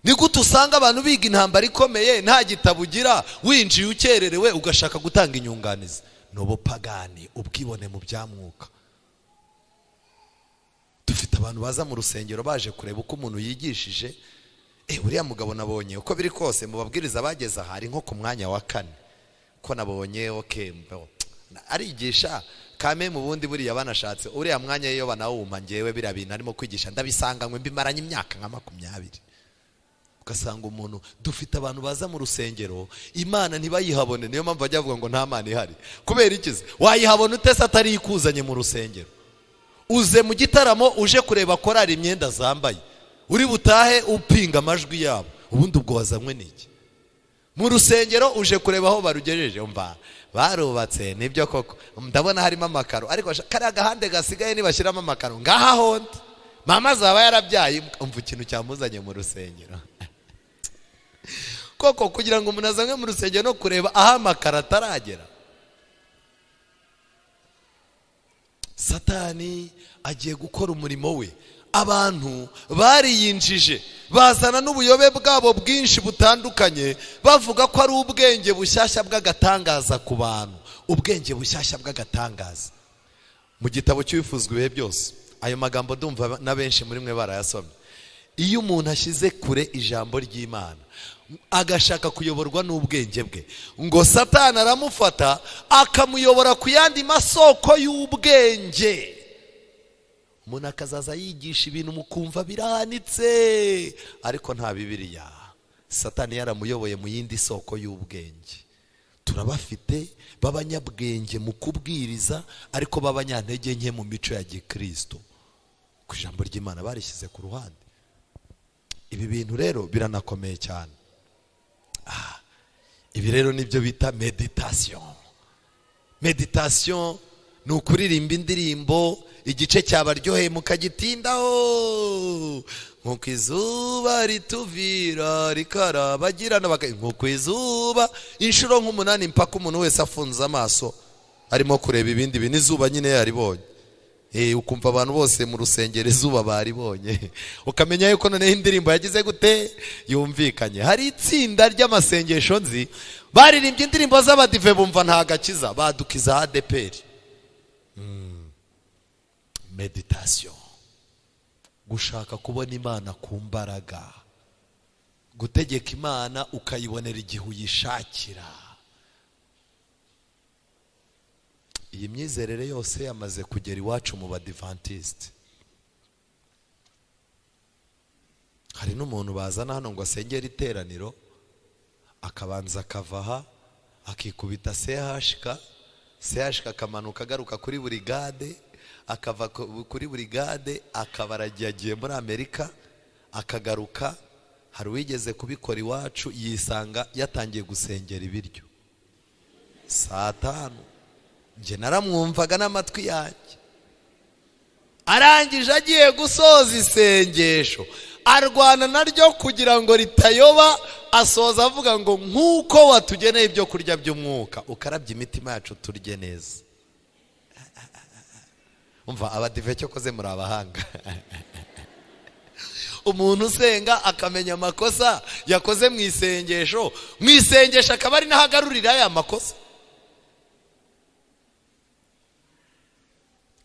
Ni gute usanga abantu biga intambara ikomeye nta gitabo ugira, winjiye ukererewe ugashaka gutanga inyunganizi? Ni ubupagani, ubwibone mu byamwuka. Dufite abantu baza mu rusengero baje kureba uko umuntu yigishije. Uriya mugabo nabonye uko biri kose mu babwiriza bageze ahari nko ku mwanya wa 4 ko nabonye arigisha kame mu bundi buriya banashatse uriya mwanya iyo banawuma ngewe bira bintu arimo kwigisha ndabisanga ngwe mbimaranye imyaka nka 20. Ugasanga umuntu, dufite abantu baza mu rusengero Imana ntibayihabone, niyo mpamvu bajya bavuga ngo nta Mana ihari. Kubera ikize wayihabona utese atari ikuzanye mu rusengero? Uze mu gitaramo uje kureba korari imyenda zambaye, uri butahe upinga amajwi yabo, ubundi ubwo wazanywe n'iki? Mu rusengero uje kureba aho barugejeje, umva barubatse nibyo koko, ndabona harimo amakaro, ariko kari agahande gasigaye nibashyiramo amakaro ngaha honde mama zaba yarabyaye. Umva ikintu cyamuzanye mu rusengero. koko kugira ngo umuntu azanwe mu rusengero no kureba aho amakara ataragera. Satani agiye gukora umurimo we. Abantu bariyinjije bazana n'ubuyobe bwabo bwinshi butandukanye, bavuga ko ari ubwenge bushyashya bw'agatangaza ku bantu. Ubwenge bushyashya bw'agatangaza. Mu gitabo cy'ibifuzwa ibihe byose, ayo magambo ndumva na benshi muri mwe barayasomye. Iyo umuntu ashyize kure ijambo ry'Imana agashaka kuyoborwa n'ubwenge bwe, ngo Satani aramufata akamuyobora ku yandi masoko y'ubwenge. Umuntu akazaza yigisha ibintu mukumva birahanitse, ariko nta Bibiliya. Satani yaramuyoboye mu yindi soko y'ubwenge. Turabafite b'abanyabwenge mu kubwiriza, ariko b'abanyantege nke mu mico ya Gikristo. Ku ijambo ry'Imana barishyize ku ruhande. Ibi bintu rero biranakomeye cyane. Ibi rero nibyo bita meditation. Meditation ni ukuririmba indirimbo, igice cyabaryoheye mukagitindaho, nkuko izuba rituvira rikarabagirana, nkuko izuba inshuro nk'umunani, mpaka umuntu wese afunze amaso arimo kureba ibindi bintu. Izuba nyine yaribonye. Ukumva abantu bose mu rusengero izuba baribonye, ukamenya yuko noneho indirimbo yagize gute yumvikanye. Hari itsinda ry'amasengesho nzi baririmbye indirimbo z'abadive bumva nta gakiza, badukiza ADPR. Meditation, gushaka kubona Imana ku mbaraga, gutegeka Imana ukayibonera igihe uyishakira. Iyi myizerere yose yamaze kugera iwacu mu Badivantiste. Hari n'umuntu bazana hano ngo asengere iteraniro, akabanza akavaha akikubita CHK akamanuka agaruka kuri burigade, akava kuri burigade akaba aragiye muri Amerika, akagaruka. Hari uwigeze kubikora iwacu, yisanga yatangiye gusengera ibiryo saa 5. Nje naramwumvaga n'amatwi yanjye. Arangije agiye gusoza isengesho, arwana naryo kugira ngo ritayoba, asoza avuga ngo nkuko watugeneye ibyo kurya by'umwuka, ukarabye imitima yacu turye neza. Umva abadive cyo koze muri abahanga. Umuntu usenga akamenya amakosa yakoze mu isengesho, akaba ari nahagarurira aya makosa.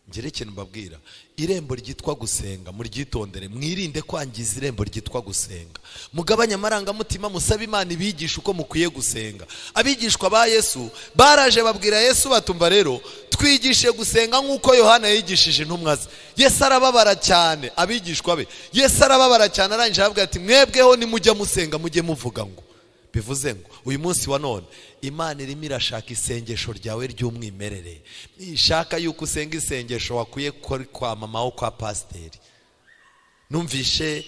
Ngire ikintu mbabwira, irembo ryitwa gusenga muryitondere, mwirinde kwangiza irembo ryitwa gusenga. Mugabanya amarangamutima, musabe Imana ibigisha uko mukwiye gusenga. Abigishwa ba Yesu baraje babwira Yesu batumva rero twigishe gusenga nk'uko Yohana yigishije intumwa ze. Yesu arababara cyane abigishwa be. Yesu arababara cyane, arangije avuga ati mwebweho nimujya musenga mujye muvuga ngo. Bivuze ngo uyu munsi wa none Imana irimo irashaka isengesho ryawe ry'umwimerere. Ishaka yuko usenga isengesho wakuye kwa mama wo kwa pasiteri. Numvishe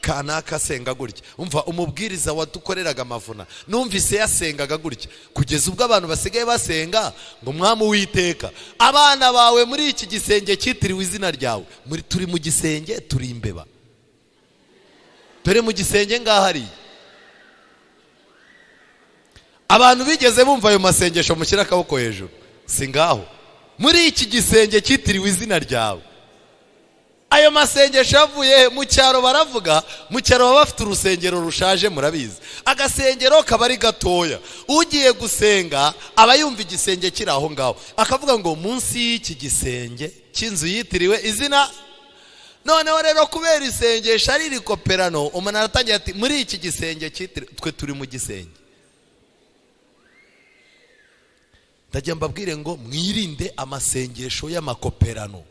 kanaka asenga gutya, umva umubwiriza wadukoreraga amavuna numvise yasengaga gutya, kugeza ubwo abantu basigaye basenga ngo Mwami Uwiteka, abana bawe muri iki gisenge cyitiriwe izina ryawe. Turi mu gisenge, turi imbeba. Dore mu gisenge ngahari. Abantu bigeze bumva ayo masengesho mushyira akaboko hejuru. Singaho. Muri iki gisenge cyitiriwe izina ryawe. Ayo masengesho yavuye mu cyaro, baravuga mu cyaro baba bafite urusengero rushaje murabizi. Agasengero kaba ari gatoya. Ugiye gusenga aba yumva igisenge kiri aho ngaho, akavuga ngo munsi y'iki gisenge cy'inzu yitiriwe izina. Noneho rero kubera isengesho ari rikoperano, umuntu aratangira ati muri iki gisenge cyitiriwe, twe turi mu gisenge. Ndajya mbabwire ngo mwirinde amasengesho y'amakoperano.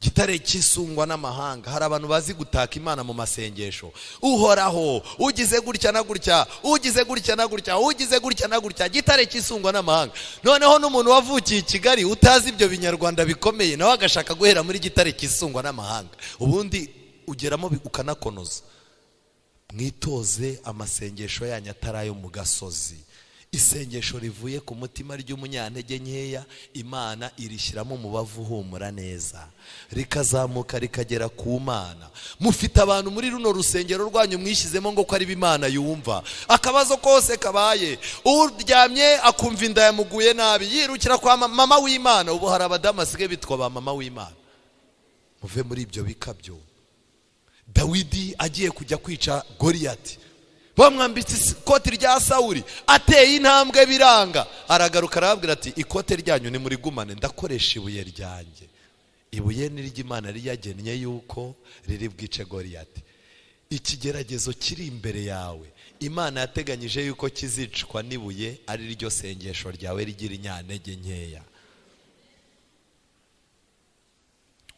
Gitare kisungwa n'amahanga. Hari abantu bazi gutaka Imana mu masengesho. Uhoraho, ugize gutya na gutya, ugize gutya na gutya, ugize gutya na gutya. Gitare kisungwa n'amahanga. Noneho n'umuntu wavukiye i Kigali utazi ibyo binyarwanda bikomeye, nawe agashaka guhera muri gitare kisungwa n'amahanga. Ubundi ugeramo ukanakonoza. Mwitoze amasengesho yanyu atarayo mu gasozi. isengesho rivuye ku mutima ry'umunyantege nkeya Imana irishyiramo umubavu uhumura neza rikazamuka rikagera ku Mana. Mufite abantu muri runo rusengero rwanyu mwishyizemo ngo ko ari Imana yumva, akabazo kose kabaye uryamye akumva inda yamuguye nabi yirukira kwa mama w'Imana. Ubu hari abadamu basigaye bitwa ba mama w'Imana. Muve muri ibyo bikabyo. Dawidi agiye kujya kwica Goliyati, bamwambitse ikote rya Sawuli, ateye intambwe biranga, aragaruka arababwira ati ikote ryanyu ni muri gumane, ndakoresha ibuye ryanjye. Ibuye ni ry'Imana riyagennye yuko riri bwice Goliyati. Ikigeragezo kiri imbere yawe Imana yateganyije yuko kizicwa n'ibuye, ari ryo sengesho ryawe rigira inyantege nkeya.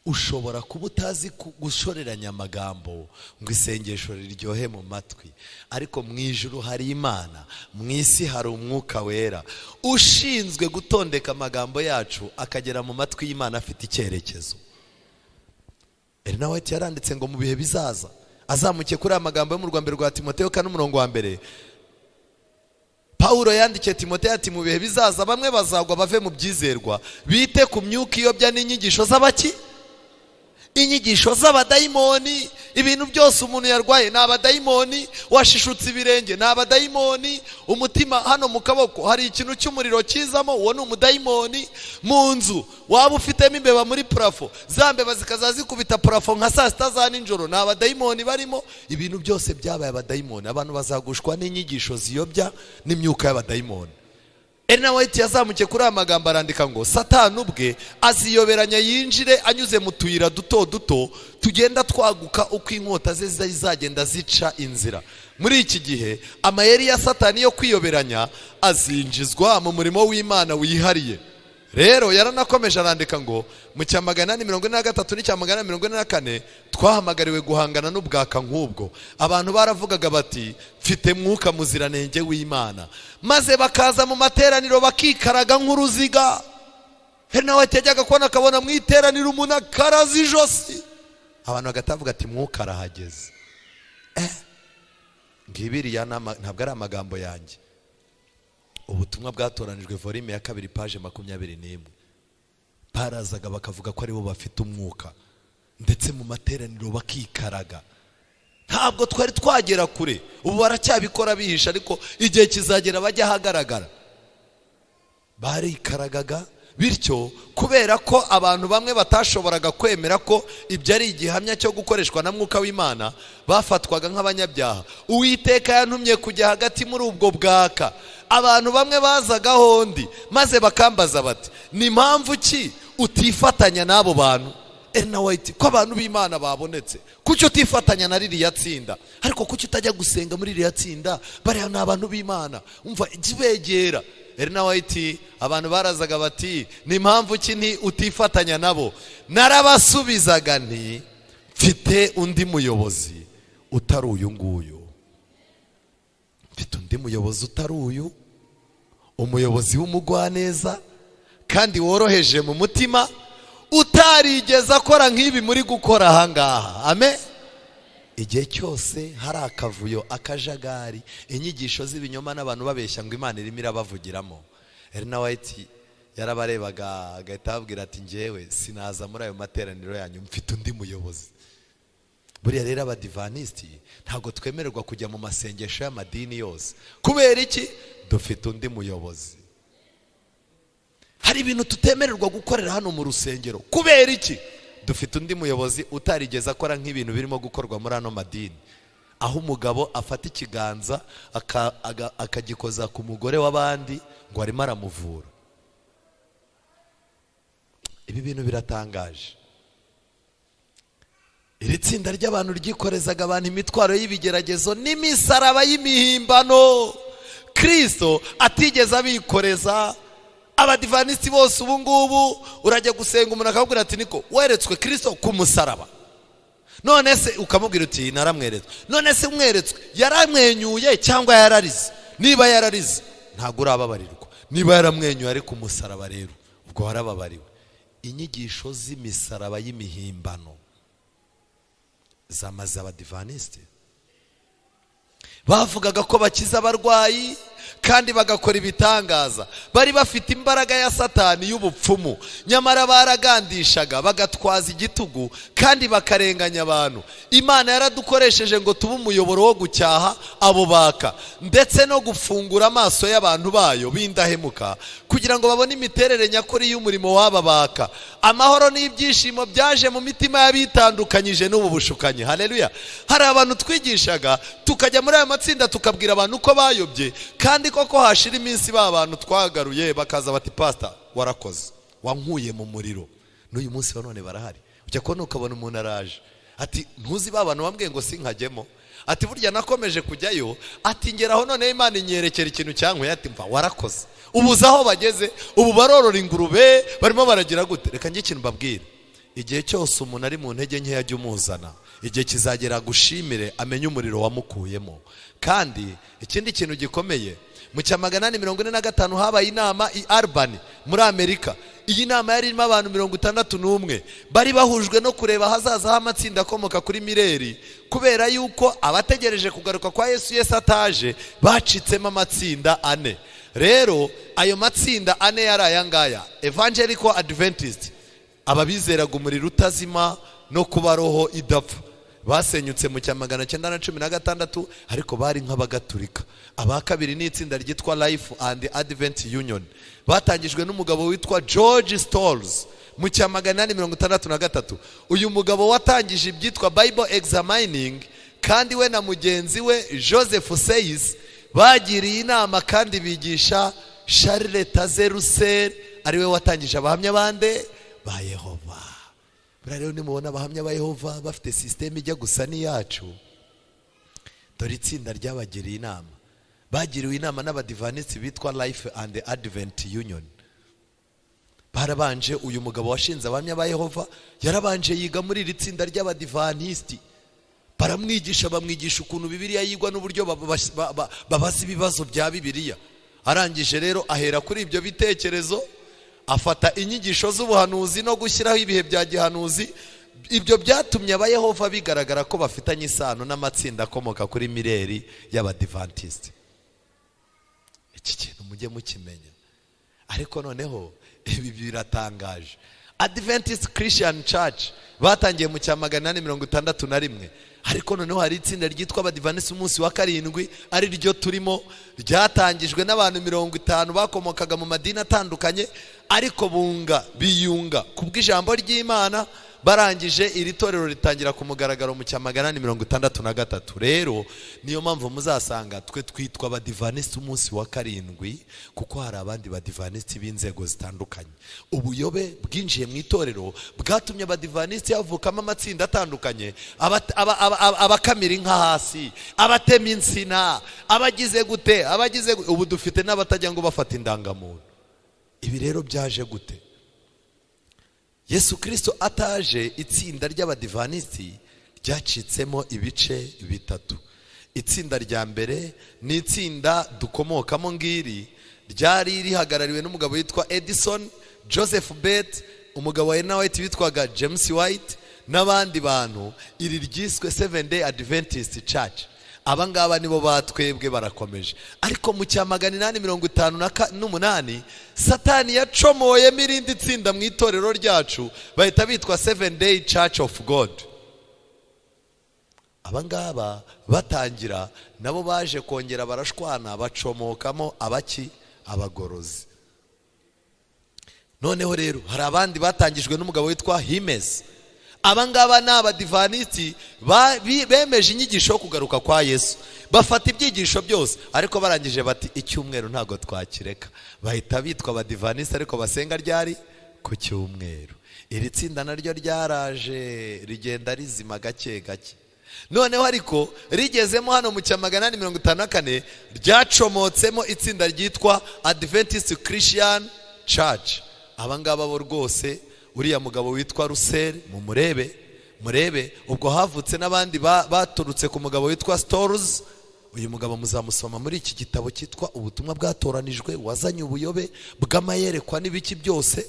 Ushobora kuba utazi gushoreranya amagambo ngo isengesho riryohe mu matwi, ariko mu ijuru hari Imana, mu isi hari umwuka wera ushinzwe gutondeka amagambo yacu akagera mu matwi y'Imana afite icyerekezo. Nawe yaranditse ngo mu bihe bizaza azamuke kuri aya magambo yo mu rwa mbere rwa Timoteyo 4:1. Paulo yandikiye Timoteyo ati mu bihe bizaza bamwe bazagwa bave mu byizerwa, bite ku myuka iyobya n'inyigisho z'abaki, inyigisho z'abadayimoni. Ibintu byose umuntu yarwaye ni abadayimoni, washishutse ibirenge ni abadayimoni, umutima hano mu kaboko hari ikintu cy'umuriro kizamo, uwo ni umudayimoni. Mu nzu waba ufitemo imbeba muri parafo, za mbeba zikaza zikubita parafo nka saa sita za nijoro, ni abadayimoni barimo. Ibintu byose byabaye abadayimoni. Abantu bazagushwa n'inyigisho ziyobya n'imyuka y'abadayimoni. Nawe yazamuke kuri aya magambo arandika ngo Satani ubwe aziyoberanya yinjire anyuze mu tuyira duto duto tugenda twaguka uko inkota ze zizagenda zica inzira. Muri iki gihe amayeri ya Satani yo kwiyoberanya azinjizwa mu murimo w'Imana wihariye. Rero yaranakomeje arandika ngo mu cya 843 n'icya 844 twahamagariwe guhangana n'ubwaka nk'ubwo. Abantu baravugaga bati mfite mwuka muziranenge w'Imana, maze bakaza mu materaniro bakikaraga nk'uruziga. Nawe yajyaga kubona akabona mu iteraniro umuntu akaraza ijosi, abantu bagatavuga ati mwuka arahageze. Ngibiriya ntabwo ari amagambo yanjye. Ubutumwa bwatoranijwe volume ya 2 page 21. Barazaga bakavuga ko aribo bafite umwuka, ndetse mu materaniro bakikaraga. Ntabwo twari twagera kure, ubu baracyabikora bihisha, ariko igihe kizagera bajya ahagaragara. Barikaragaga bityo kubera ko abantu bamwe batashoboraga kwemera ko ibyo ari igihamya cyo gukoreshwa na mwuka w'Imana, bafatwaga nk'abanyabyaha. Uwiteka yantumye kujya hagati muri ubwo bwaka. Abantu bamwe bazaga hondi maze bakambaza bati ni impamvu ki utifatanya n'abo bantu? Nawe ko abantu b'Imana babonetse, kuki utifatanya na ririya tsinda? Ariko kuki utajya gusenga muri ririya tsinda? Bariya ni abantu b'Imana, umva ikibegera. Nawe abantu barazaga bati ni impamvu ki ni utifatanya nabo? Narabasubizaga nti mfite undi muyobozi utari uyu nguyu. Mfite undi muyobozi utari uyu, umuyobozi w'umugwaneza kandi woroheje mu mutima, utarigeze akora nk'ibi muri gukora ahangaha. Amen. Igihe cyose hari akavuyo, akajagari, inyigisho z'ibinyoma n'abantu babeshya ngo Imana irimo irabavugiramo, nawe yarabarebaga agahita ababwira ati njyewe sinaza muri ayo materaniro yanyu, mfite undi muyobozi. Buriya rero abadivanisiti ntabwo twemererwa kujya mu masengesho y'amadini yose. Kubera iki? Dufite undi muyobozi. Hari ibintu tutemererwa gukorera hano mu rusengero. Kubera iki? Dufite undi muyobozi utarigeze akora nk'ibintu birimo gukorwa muri ano madini, aho umugabo afata ikiganza akagikoza ku mugore w'abandi ngo arimo aramuvura. Ibi bintu biratangaje. Iri tsinda ry'abantu ryikorezaga abantu imitwaro y'ibigeragezo n'imisaraba y'imihimbano Kristo atigeze abikoreza. Abadivanisi bose ubu ngubu urajya gusenga umuntu akakubwira ati niko weretswe Kristo ku musaraba, none se ukamubwira uti naramweretswe. None se umweretswe yaramwenyuye cyangwa yararize? Niba yararize ntabwo urababarirwa, niba yaramwenyuye ari ku musaraba rero ubwo warababariwe. Inyigisho z'imisaraba y'imihimbano zamaze abadivaniste. Bavugaga ko bakiza abarwayi, kandi bagakora ibitangaza. Bari bafite imbaraga ya Satani y'ubupfumu, nyamara baragandishaga bagatwaza igitugu kandi bakarenganya abantu. Imana yaradukoresheje ngo tube umuyoboro wo gucyaha abo baka, ndetse no gufungura amaso y'abantu bayo bindahemuka kugira ngo babone imiterere nyakuri y'umurimo w'aba baka. Amahoro n'ibyishimo byaje mu mitima y'abitandukanyije n'ubu bushukanyi. Haleluya. Hari abantu twigishaga tukajya muri aya matsinda tukabwira abantu uko bayobye, kandi koko hashira iminsi ba bantu twagaruye bakaza bati pastor warakoze, wankuye mu muriro, n'uyu munsi wa none barahari. Ujya kubona ukabona umuntu araje ati ntuzi ba bantu bambwiye ngo sinkajyemo, ati burya nakomeje kujyayo, ati ngeraho none Imana inyerekera ikintu cyankuye, ati mva warakoze. Ubuza aho bageze, ubu barorora ingurube, barimo baragira gute. Reka njye ikintu mbabwira, igihe cyose umuntu ari mu ntege nke yajya umuzana, igihe kizagera gushimire amenye umuriro wamukuyemo. Kandi ikindi kintu gikomeye, mu cya 845 habaye inama i Albany muri Amerika. Iyi nama yari irimo abantu 61 bari bahujwe no kureba hazaza h'amatsinda akomoka kuri mireri, kubera yuko abategereje kugaruka kwa Yesu ataje bacitsemo amatsinda 4. Rero ayo matsinda 4 yari aya ngaya: Evangelical Adventist, ababizeraga umuriro utazima no kuba roho idapfa, basenyutse mu cya 916, ariko bari nk'abagatulika. Aba kabiri ni itsinda ryitwa Life and Advent Union, batangijwe n'umugabo witwa George Stolls mu cya 863. Uyu mugabo watangije ibyitwa Bible Examining, kandi we na mugenzi we Joseph Says bagiriye inama kandi bigisha Charles Taze ariwe watangije abahamya bande ba Yehova. Rero nimubona abahamya ba Yehova bafite system ijya gusa n'iyacu, dore itsinda ryabagiriye inama. Bagiriwe inama n'abadivanisi bitwa Life and Advent Union. Barabanje, uyu mugabo washinze abahamya ba Yehova yarabanje yiga muri iri tsinda ry'abadivanisi, baramwigisha, bamwigisha ukuntu Bibiliya yigwa n'uburyo babaza ibibazo bya Bibiliya. Arangije rero ahera kuri ibyo bitekerezo, afata inyigisho z'ubuhanuzi no gushyiraho ibihe bya gihanuzi. Ibyo byatumye aba Yehova bigaragara ko bafitanye isano n'amatsinda akomoka kuri mireri y'abadivantiste. Iki kintu mujye mukimenya. Ariko noneho ibi biratangaje. Adventist Christian Church batangiye mu cya 861, ariko noneho hari itsinda ryitwa abadivanisi umunsi wa 7 ari ryo turimo, ryatangijwe n'abantu 50 bakomokaga mu madini atandukanye, ariko biyunga kubw'ijambo ry'Imana. Barangije iri torero ritangira ku mugaragaro mu cya 863. Rero niyo mpamvu muzasanga twe twitwa abadivanisi umunsi wa 7, kuko hari abandi badivanisi b'inzego zitandukanye. Ubuyobe bwinjiye mu itorero bwatumye abadivanisi yavukamo amatsinda atandukanye, abakamira inka hasi, abatema insina, abagize gute, ubu dufite n'abatajya ngo bafata indangamuntu. Ibi rero byaje gute? Yesu Kristo ataje, itsinda ry'abadivanisi ryacitsemo ibice bitatu. Itsinda rya mbere ni itsinda dukomokamo ngiri, ryari rihagarariwe n'umugabo witwa Edison, Joseph Bett, umugabo wa White witwaga James White n'abandi bantu. Iri ryiswe Seventh Day Adventist Church. Abangaba nibo batwebwe barakomeje. Ariko mu cya 858 Satani yacomoyemo irindi tsinda mu itorero ryacu, bahita bitwa Seventh Day Church of God. Abangaba batangira nabo baje kongera barashwana, bacomokamo abagorozi. Noneho rero hari abandi batangijwe n'umugabo witwa Himez. Abangaba ni abadivanisi bemeje inyigisho yo kugaruka kwa Yesu, bafata ibyigisho byose, ariko barangije bati icyumweru ntago twakireka, bahita bitwa abadivanisi ariko basenga ryari ku cyumweru. Iri tsinda naryo ryaraje rigenda rizima gake gake. Noneho ariko rigezemo hano mu cya 854 ryacomotsemo itsinda ryitwa Adventist Christian Church. Abangaba bo rwose, uriya mugabo witwa Russell murebe ubwo havutse n'abandi baturutse ku mugabo witwa Stolls. Uyu mugabo muzamusoma muri iki gitabo cyitwa Ubutumwa Bwatoranijwe, wazanye ubuyobe bw'amayerekwa n'ibiki byose.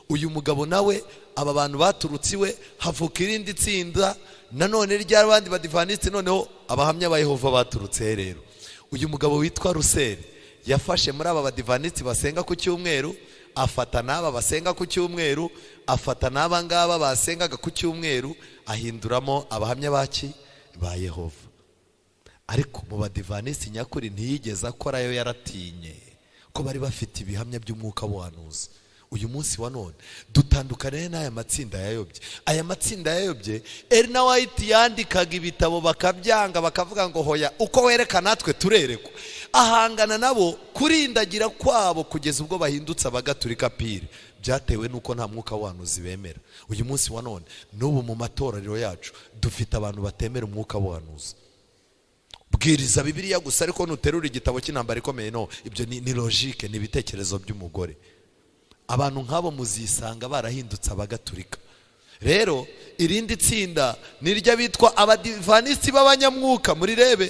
Uyu mugabo nawe aba bantu baturutse iwe, havuka irindi tsinda nanone ry'abandi badivaniste, noneho abahamya ba Yehova baturutse rero. Uyu mugabo witwa Russell yafashe muri aba badivanisi basenga ku cyumweru, afata n'aba basenga ku cyumweru, afata n'aba ngaba basengaga ku cyumweru, ahinduramo abahamya baki ba Yehova. Ariko mu badivanisi nyakuri ntiyigeze akorayo, yaratinye ko bari bafite ibihamya by'umwuka w'ubuhanuzi. Uyu munsi wa none dutandukane n'aya matsinda yayobye. Aya matsinda yayobye, Elena White yandikaga ibitabo bakabyanga, bakavuga ngo hoya uko wereka natwe turerekwa. Ahangana nabo kurindagira kwabo kugeza ubwo bahindutse abagatulika pire, byatewe nuko nta mwuka w'ubuhanuzi bemera. Uyu munsi wa none n'ubu mu matorero yacu dufite abantu batemera umwuka w'ubuhanuzi. Bwiriza Bibiliya gusa, ariko nuterura igitabo cy'intambara ikomeye, no, ibyo ni logique, ni ibitekerezo by'umugore. Abantu nk'abo muzisanga barahindutse abagatulika. Rero irindi tsinda ni ry'abitwa abadivanisi b'abanyamwuka. Muri rebe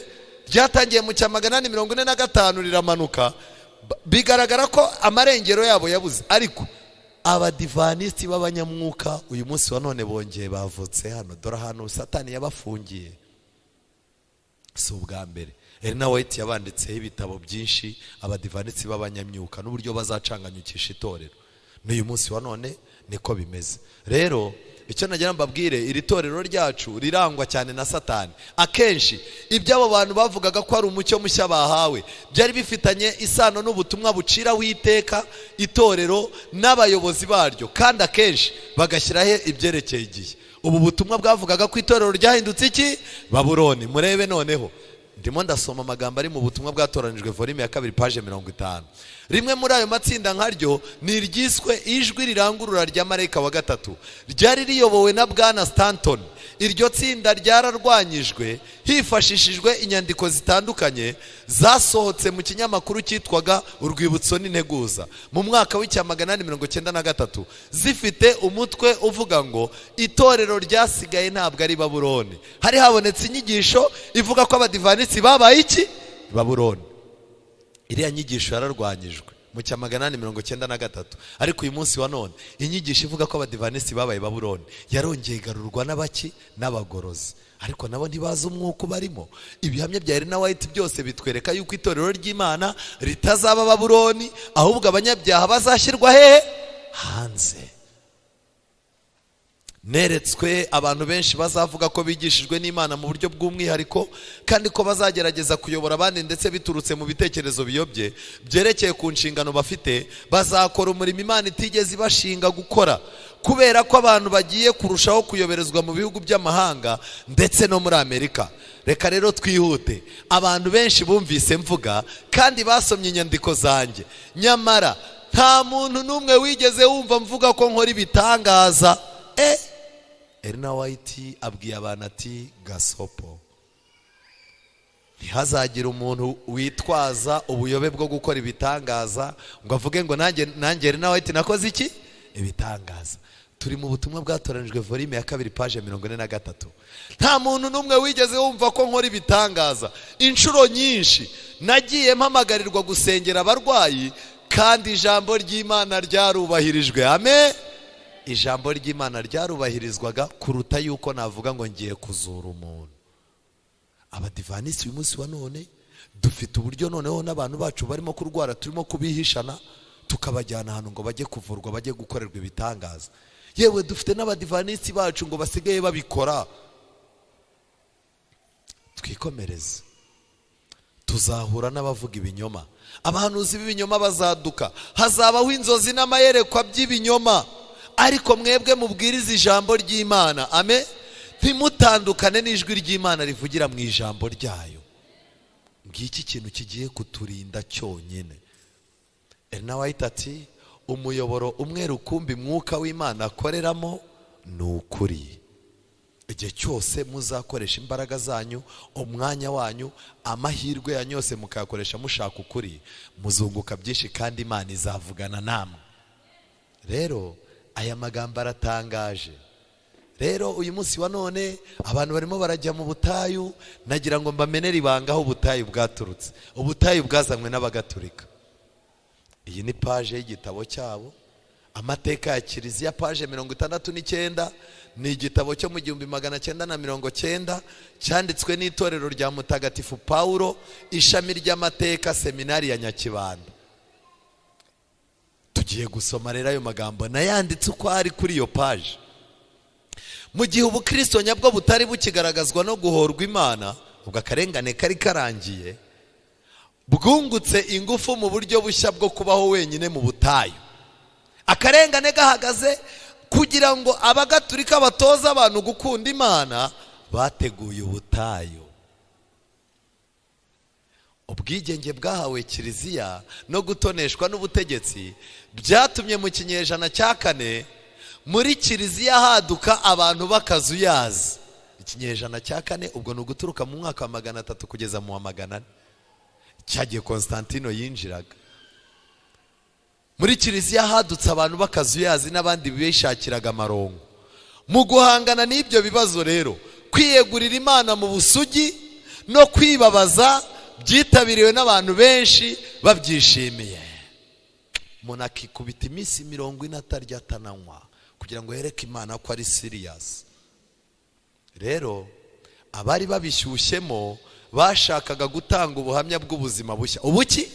ryatangiye mu 845 riramanuka, bigaragara ko amarengero yabo yabuze. Ariko abadivanisi b'abanyamwuka uyu munsi wa none bongeye bavutse hano. Dore ahantu Satani yabafungiye si ubwa mbere. Elena White yabanditseho ibitabo byinshi abadivanisi b'abanyamyuka n'uburyo bazacanganyukisha itorero. N'uyu munsi wa none niko bimeze. Rero icyo nagira mbabwire, iri torero ryacu rirangwa cyane na Satani. Akenshi ibyo abo bantu bavugaga ko ari umucyo mushya bahawe byari bifitanye isano n'ubutumwa bucira witeka itorero n'abayobozi baryo, kandi akenshi bagashyiraho ibyerekeye igihe. Ubu butumwa bwavugaga ko itorero ryahindutse iki? Babuloni. Murebe noneho ndimo ndasoma amagambo ari mu butumwa bwatoranijwe volume ya 2 page 50. Rimwe muri ayo matsinda nkaryo ni iryiswe ijwi rirangurura rya marayika wa gatatu, ryari riyobowe na Bwana Stanton. Iryo tsinda ryararwanyijwe hifashishijwe inyandiko zitandukanye zasohotse mu kinyamakuru cyitwaga Urwibutso n'Integuza mu mwaka w'893, zifite umutwe uvuga ngo itorero ryasigaye ntabwo ari Babuloni. Hari habonetse inyigisho ivuga ko abadivanisi babaye iki? Babuloni. Iriya nyigisho yararwanyijwe mu 893, ariko uyu munsi wa none inyigisho ivuga ko abadivanisi babaye Babuloni yarongeye igarurwa n'abaki? N'abagorozi. Ariko nabo ntibazi umwuka barimo. Ibihamya bya Elena White byose bitwereka yuko itorero ry'Imana ritazaba Babuloni, ahubwo abanyabyaha bazashyirwa hehe? Hanze. Neretswe abantu benshi bazavuga ko bigishijwe n'Imana mu buryo bw'umwihariko, kandi ko bazagerageza kuyobora abandi ndetse biturutse mu bitekerezo biyobye byerekeye ku nshingano bafite. Bazakora umurimo Imana itigeze ibashinga gukora, kubera ko abantu bagiye kurushaho kuyoberezwa mu bihugu by'amahanga ndetse no muri Amerika. Reka rero twihute. Abantu benshi bumvise mvuga kandi basomye inyandiko zanjye, nyamara nta muntu n'umwe wigeze wumva mvuga ko nkora ibitangaza. Elena White abwiye abantu ati gasopo, ntihazagira umuntu witwaza ubuyobe bwo gukora ibitangaza ngo avuge ngo nanjye Elena White nakoze iki? Ibitangaza. Turi mu butumwa bwatoranijwe volume ya 2 page 43. Nta muntu n'umwe wigeze wumva ko nkora ibitangaza. Inshuro nyinshi nagiye mpamagarirwa gusengera abarwayi, kandi ijambo ry'Imana ryarubahirijwe. Amen. Ijambo ry'Imana ryarubahirizwaga kuruta yuko navuga ngo ngiye kuzura umuntu. Abadivanisi uyu munsi wa none dufite uburyo noneho n'abantu bacu barimo kurwara turimo kubihishana, tukabajyana ahantu ngo bajye kuvurwa, bajye gukorerwa ibitangaza. Yewe dufite n'abadivanisi bacu ngo basigaye babikora. Twikomereze. Tuzahura n'abavuga ibinyoma. Abahanuzi b'ibinyoma bazaduka. Hazabaho inzozi n'amayerekwa by'ibinyoma. Ariko mwebwe mubwiriza ijambo ry'Imana. Amen. Ntimutandukane n'ijwi ry'Imana rivugira mu ijambo ryayo. Ngiki kintu kigiye kuturinda cyonyine. Elena White ati umuyoboro umwe rukumbi mwuka w'Imana akoreramo ni ukuri. Igihe cyose muzakoresha imbaraga zanyu, umwanya wanyu, amahirwe yanyu yose mukayakoresha mushaka ukuri, muzunguka byinshi kandi Imana izavugana namwe. Rero aya magambo aratangaje. Rero uyu munsi wa none abantu barimo barajya mu butayu. Nagira ngo mbamenere ibanga aho ubutayu bwaturutse. Ubutayu bwazanywe n'abagatulika. Iyi ni page y'igitabo cyabo. amateka ya kiliziya paje 69, ni igitabo cyo mu 1990 cyanditswe n'itorero rya Mutagatifu Paulo ishami ry'amateka seminari ya Nyakibanda. Tugiye gusoma rero ayo magambo nayanditse uko ari kuri iyo paje. Mu gihe ubukristo nyabwo butari bukigaragazwa no guhorwa Imana, ubwo akarengane kari karangiye, bwungutse ingufu mu buryo bushya bwo kubaho wenyine mu butayu. Akarengane gahagaze kugira ngo abagatulika batoza abantu gukunda Imana, bateguye ubutayu. Ubwigenge bwahawe kiliziya no gutoneshwa n'ubutegetsi byatumye mu kinyejana cya 4 muri kiliziya haduka abantu bakazuyazi. Ikinyejana cya 4 ubwo ni uguturuka mu mwaka wa 300 kugeza mu wa 400 cyagiye Konstantino yinjiraga. Muri kiliziya hadutse abantu bakazuyazi n'abandi bishakiraga amarongo. Mu guhangana n'ibyo bibazo rero, kwiyegurira Imana mu busugi no kwibabaza byitabiriwe n'abantu benshi babyishimiye. Umuntu akikubita iminsi 40 atarya atananywa kugira ngo yereke Imana ko ari serious. Rero abari babishyushyemo bashakaga gutanga ubuhamya bw'ubuzima bushya. Ubuki?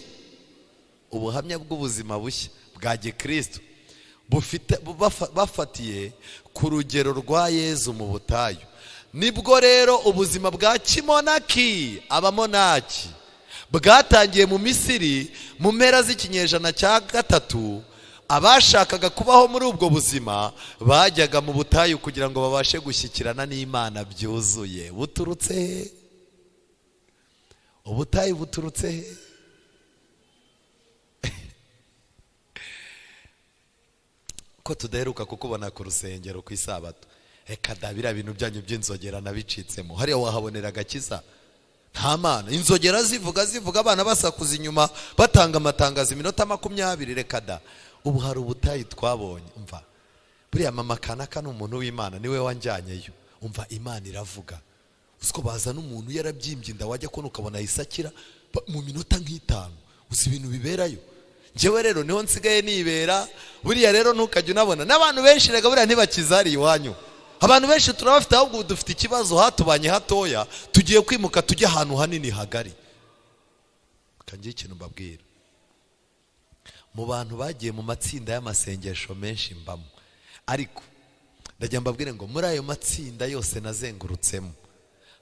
Ubuhamya bw'ubuzima bushya bwa Gikristo bafatiye ku rugero rwa Yezu mu butayu. Nibwo rero ubuzima bwa kimonaki, abamonaki, bwatangiye mu Misiri mu mpera z'ikinyejana cya 3. Abashakaga kubaho muri ubwo buzima bajyaga mu butayu kugira ngo babashe gushyikirana n'Imana byuzuye. Buturutse he? Ubutayu buturutse he? Ko tudaheruka kukubona ku rusengero ku isabato, reka dabira bintu byanyu by'inzogera nabicitsemo. Hariya wahabonera agakiza? Nta Mana. Inzogera zivuga abana basakuza inyuma batanga amatangazo iminota 20. Reka da. Ubu hari ubutayu twabonye. Umva, buriya mama Kanaka n'umuntu w'Imana niwe wanjyanyeyo. Umva, Imana iravuga. Usko baza n'umuntu yarabyimbye inda, wajya ko ukabona isakira mu minota nk'itanu. Uzi ibintu biberayo. Jewe rero niho nsigaye nibera. Buriya rero ntukajya unabona n'abantu benshi rega buriya ntibakizari iwanyu. Abantu benshi turabafite, ahubwo dufite ikibazo hatubanye hatoya, tugiye kwimuka tujya ahantu hanini hagari. Kangiye ikintu mbabwira, mu bantu bagiye mu matsinda y'amasengesho menshi mbamo, ariko ndajya mbabwire ngo muri ayo matsinda yose nazengurutsemo,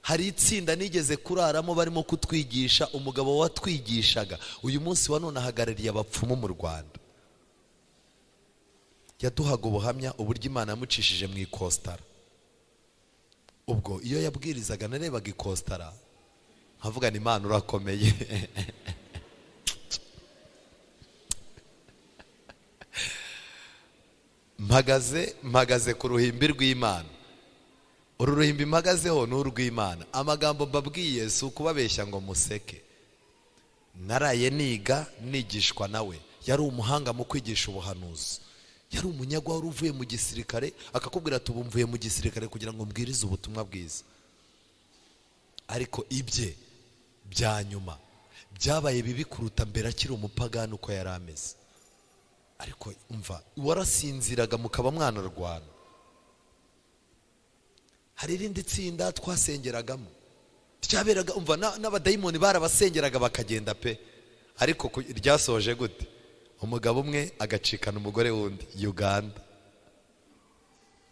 hari itsinda nigeze kuraramo barimo kutwigisha. Umugabo watwigishaga uyu munsi wa none ahagarariye abapfumu mu Rwanda. Yaduhaga ubuhamya uburyo Imana yamucishije mu ikostara. Ubwo iyo yabwirizaga narebaga ikostara nkavuga ni Imana urakomeye. mpagaze ku ruhimbi rw'Imana. Uru ruhimbi mpagazeho ni urw'Imana. Amagambo mbabwiye si ukubabeshya ngo museke. Naraye niga nigishwa nawe. Yari umuhanga mu kwigisha ubuhanuzi. Yari umunyagwa wari uvuye mu gisirikare, akakubwira ati ubu mvuye mu gisirikare kugira ngo mbwirize ubutumwa bwiza. Ariko ibye bya nyuma byabaye bibi kuruta mbere akiri umupagani uko yari ameze. Ariko umva, warasinziraga mukaba mwana rwana. Hari irindi tsinda twasengeragamo ryaberaga, umva, n'abadayimoni barabasengeraga bakagenda pe. Ariko ryasoje gute? Umugabo umwe agacikana umugore wundi Uganda.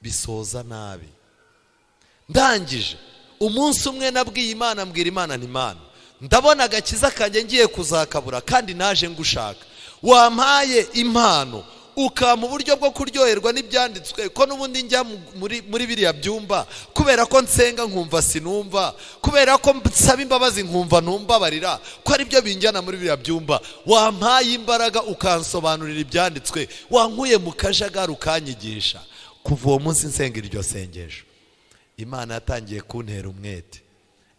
Bisoza nabi. Ndangije umunsi umwe nabwiye Imana, mbwira Imana nti Mana, ndabona agakiza kanjye ngiye kuzakabura kandi naje ngushaka. Wampaye impano ukama uburyo bwo kuryoherwa n'ibyanditswe, ko n'ubundi njya muri biriya byumba kubera ko nsenga nkumva sinumva, kubera ko nsaba imbabazi nkumva ntumbabarira, ko ari byo binjyana muri biriya byumba. Wampaye imbaraga ukansobanurira ibyanditswe, wankuye mu kajagari ukanyigisha. Kuva uwo munsi nsenga iryo sengesho, Imana yatangiye kuntera umwete.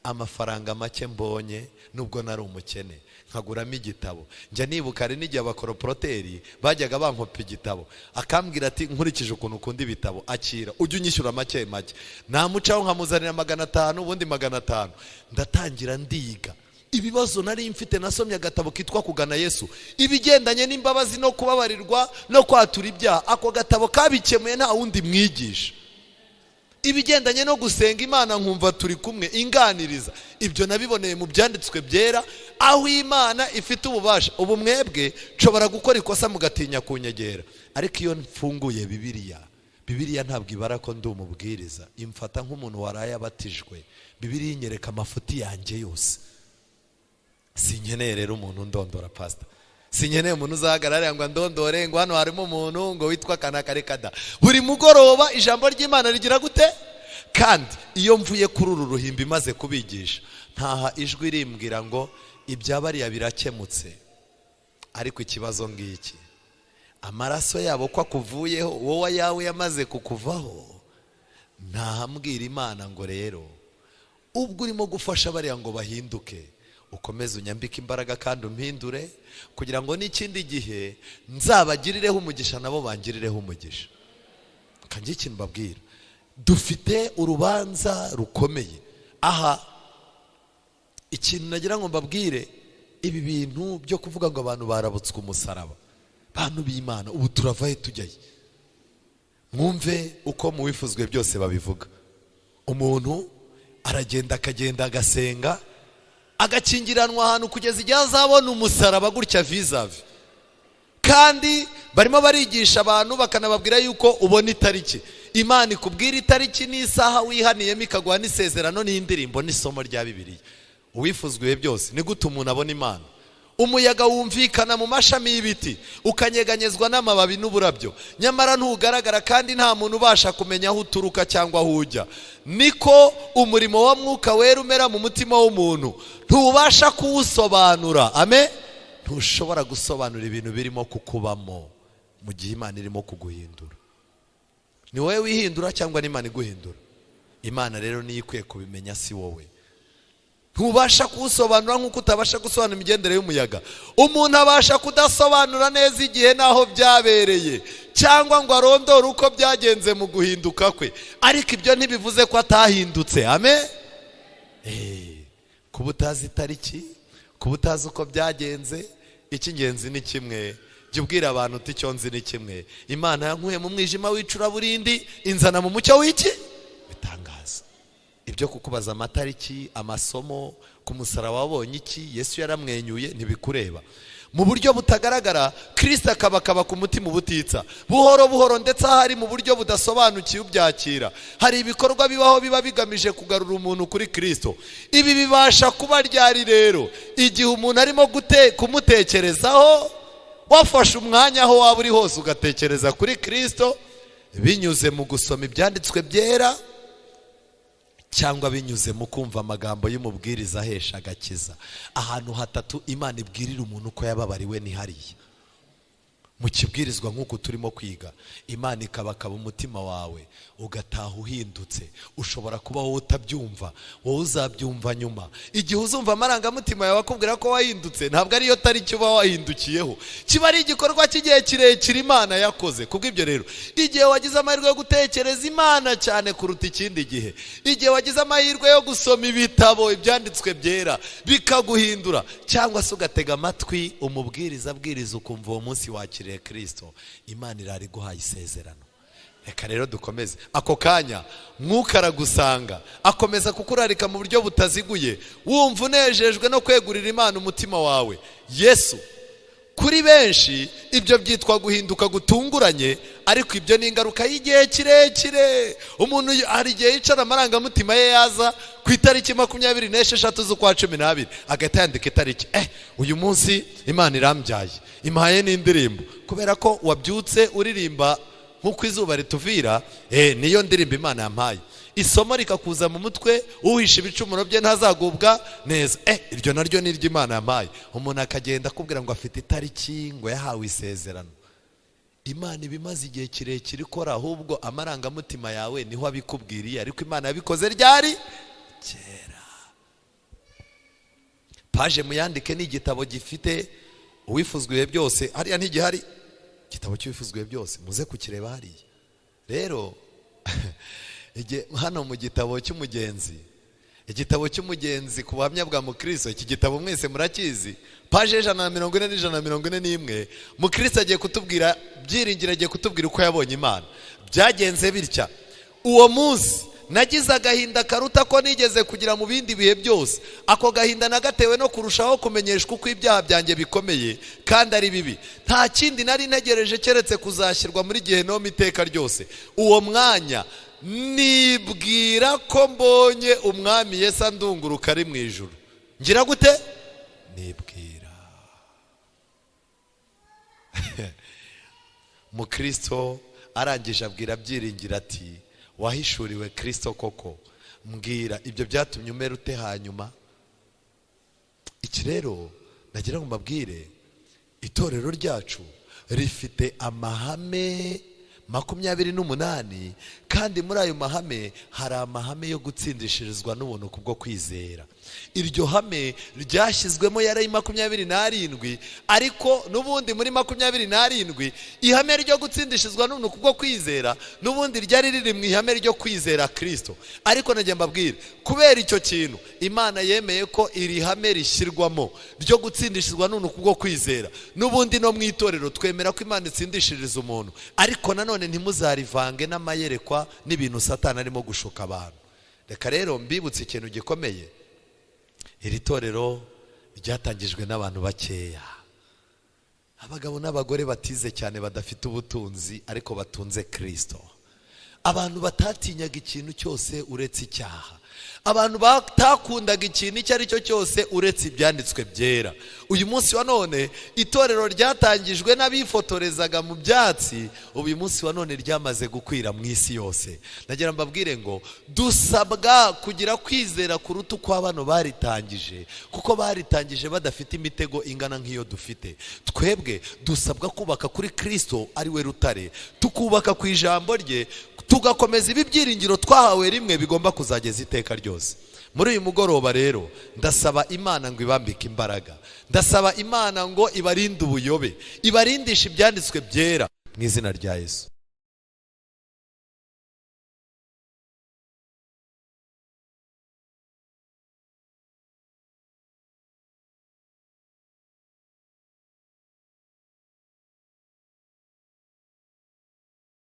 Amafaranga make mbonye nubwo nari umukene nkaguramo igitabo. Njya nibuka ari n'igihe abakoroporoteri bajyaga bankopa igitabo, akambwira ati nkurikije ukuntu ukunda ibitabo akira ujye unyishyura make make. Namucaho nkamuzanira 500 ubundi 500. Ndatangira ndiga ibibazo nari mfite, nasomye agatabo kitwa Kugana Yesu, ibigendanye n'imbabazi no kubabarirwa no kwatura ibyaha. Ako gatabo kabikemuye nta wundi mwigisha. Ibigendanye no gusenga Imana nkumva turi kumwe inganiriza, ibyo nabiboneye mu byanditswe byera, aho Imana ifite ububasha. Ubu mwebwe nshobora gukora ikosa mugatinya kunyegera, ariko iyo mfunguye Bibiliya ntabwo ibara ko ndi umubwiriza, imfata nk'umuntu waraye abatijwe. Bibiliya inyereka amafuti yanjye yose. Sinkeneye rero umuntu ndondora pastor, sinkeneye umuntu uzahagarara ngo ndondore ngo hano harimo umuntu ngo witwa kanakarekada. Buri mugoroba ijambo ry'Imana rigira gute? Kandi iyo mvuye kuri uru ruhimbi maze kubigisha, ntaha ijwi rimbwira ngo ibyabariya birakemutse. Ariko ikibazo ngiki, amaraso yabo ko akuvuyeho, wowe yawe yamaze kukuvaho. Ntahambwira Imana ngo rero ubwo urimo gufasha bariya ngo bahinduke, ukomeze unyambike imbaraga kandi umpindure, kugira ngo n'ikindi gihe nzabagirireho umugisha nabo bangirireho umugisha. Kanjye ikintu mbabwira, dufite urubanza rukomeye. Aha ikintu nagira ngo mbabwire, ibi bintu byo kuvuga ngo abantu barabutswe umusaraba, bantu b'Imana, ubu turavahe tujyaye? Mwumve uko mu bifuzwe byose babivuga. Umuntu aragenda akagenda agasenga, agakingiranwa ahantu kugeza igihe azabona umusaraba gutya vizavi. Kandi barimo barigisha abantu bakanababwira yuko ubona itariki, Imana ikubwira itariki n'isaha wihaniyemo, ikaguha n'isezerano n'indirimbo n'isomo rya Bibiliya. Uwifuzwe byose ni gute umuntu abona Imana? Umuyaga wumvikana mu mashami y'ibiti, ukanyeganyezwa n'amababi n'uburabyo, nyamara ntugaragara kandi nta muntu ubasha kumenya aho uturuka cyangwa aho ujya. Niko umurimo wa Mwuka Wera umera mu mutima w'umuntu, ntubasha kuwusobanura. Amen. Ntushobora gusobanura ibintu birimo kukubamo mu gihe Imana irimo kuguhindura. Ni wowe wihindura cyangwa n'Imana iguhindura? Imana rero niyo ikwiye kubimenya, si wowe. Ntubasha kuwusobanura nk'uko utabasha gusobanura imigendere y'umuyaga. Umuntu abasha kudasobanura neza igihe naho byabereye, cyangwa ngo arondore uko byagenze mu guhinduka kwe, ariko ibyo ntibivuze ko atahindutse. Amen. Kuba utazi itariki, kuba utazi uko byagenze, icy'ingenzi ni kimwe. Jya ubwira abantu uti icyo nzi ni kimwe, Imana yankuye mu mwijima w'icuraburindi inzana mu mucyo w'iki? Bitangaza. Ibyo kukubaza amatariki, amasomo, ku musaraba wabonye iki, Yesu yaramwenyuye, ntibikureba. Mu buryo butagaragara Kristo akabakaba ku mutima ubutitsa, buhoro buhoro, ndetse hari mu buryo budasobanukiye ubyakira. Hari ibikorwa bibaho biba bigamije kugarura umuntu kuri Kristo. Ibi bibasha kuba ryari rero? Igihe umuntu arimo kumutekerezaho, wafashe umwanya aho waba uri hose ugatekereza kuri Kristo, binyuze mu gusoma ibyanditswe byera, cyangwa binyuze mu kumva amagambo y'umubwiriza ahesha agakiza. Ahantu hatatu Imana ibwirira umuntu ko yababariwe ni hariya. Mu kibwirizwa nk'uko turimo kwiga, Imana ikabakaba umutima wawe, ugataha uhindutse. Ushobora kuba wowe utabyumva, wowe uzabyumva nyuma. Igihe uzumva amarangamutima yawe akubwira ko wahindutse, ntabwo ariyo tariki uba wahindukiyeho, kiba ari igikorwa cy'igihe kirekire Imana yakoze. Kubw'ibyo rero, igihe wagize amahirwe yo gutekereza Imana cyane kuruta ikindi gihe, igihe wagize amahirwe yo gusoma ibitabo, ibyanditswe byera, bikaguhindura, cyangwa se ugatega amatwi umubwiriza abwiriza ukumva uwo munsi wakiriye Kristo, Imana irari guhaye isezerano. Reka rero dukomeze. Ako kanya Mwuka aragusanga, akomeza kukurarika mu buryo butaziguye, wumva unejejwe no kwegurira Imana umutima wawe. Yesu, kuri benshi ibyo byitwa guhinduka gutunguranye, ariko ibyo ni ingaruka y'igihe kirekire. Umuntu hari igihe yicara amarangamutima ye yaza ku itariki 26 z'ukwa 12, agahita yandika itariki, uyu munsi Imana irambyaye, impaye n'indirimbo. Kubera ko wabyutse uririmba nk'uko izuba rituvira, niyo ndirimbo Imana yampaye. Isomo rikakuza mu mutwe, uhisha ibicumuro bye ntazagubwa neza, iryo naryo ni iry'Imana yampaye. Umuntu akagenda akubwira ngo afite itariki, ngo yahawe isezerano. Imana ibimaze igihe kirekire ikora, ahubwo amarangamutima yawe niho abikubwiriye, ariko Imana yabikoze ryari? Kera. Paje muyandike, ni igitabo gifite uwifuzwe byose. Hariya ntigihari igitabo cy'uwifuzwe byose, muze kukireba hariya. Rero hano mu gitabo cy'umugenzi, igitabo cy'umugenzi ku buhamya bwa mukristo. Iki gitabo mwese murakizi, paje 140 n'ijana mukristo agiye kutubwira byiringiro, agiye kutubwira uko yabonye Imana. Byagenze bitya: uwo munsi nagize agahinda karuta ko nigeze kugira mu bindi bihe byose. Ako gahinda nagatewe no kurushaho kumenyeshwa uko ibyaha byanjye bikomeye kandi ari bibi. Nta kindi nari ntegereje keretse kuzashyirwa muri Gehinomu iteka ryose. Uwo mwanya nibwira ko mbonye umwami Yesu andunguruka ari mu ijuru. Ngira gute? Nibwira. Mukristo arangije abwira byiringira ati, wahishuriwe Kristo koko, mbwira ibyo byatumye umera ute hanyuma? Iki rero nagira ngo mbabwire, itorero ryacu rifite amahame 28, kandi muri ayo mahame hari amahame yo gutsindishirizwa n'ubuntu kubwo kwizera. Iryo hame ryashyizwemo yari 27, ariko nubundi muri 27 ihame ryo gutsindishizwa n'ubuntu kubwo kwizera nubundi ryari riri mu ihame ryo kwizera Kristo. Ariko nagiye mbabwira, kubera icyo kintu Imana yemeye ko iri hame rishyirwamo ryo gutsindishizwa n'ubuntu kubwo kwizera. Nubundi no mu itorero twemera ko Imana itsindishiriza umuntu, ariko nanone ntimuzarivange n'amayerekwa n'ibintu Satani arimo gushuka abantu. Reka rero mbibutse ikintu gikomeye. Iri torero ryatangijwe n'abantu bakeya, abagabo n'abagore batize cyane, badafite ubutunzi ariko batunze Kristo. Abantu batatinyaga ikintu cyose uretse icyaha, abantu batakundaga ikintu icyo ari cyo cyose uretse ibyanditswe byera. Uyu munsi wa none itorero ryatangijwe n'abifotorezaga mu byatsi, uyu munsi wa none ryamaze gukwira mu isi yose. Nagira mbabwire ngo dusabwa kugira kwizera kuruta uko abano baritangije, kuko baritangije badafite imitego ingana nk'iyo dufite. Twebwe dusabwa kubaka kuri Kristo ari we rutare, tukubaka ku ijambo rye, tugakomeza ibi byiringiro twahawe rimwe bigomba kuzageza iteka ryose. Muri uyu mugoroba rero ndasaba Imana ngo ibambike imbaraga, ndasaba Imana ngo ibarinde ubuyobe, ibarindishe ibyanditswe byera mu izina rya Yesu.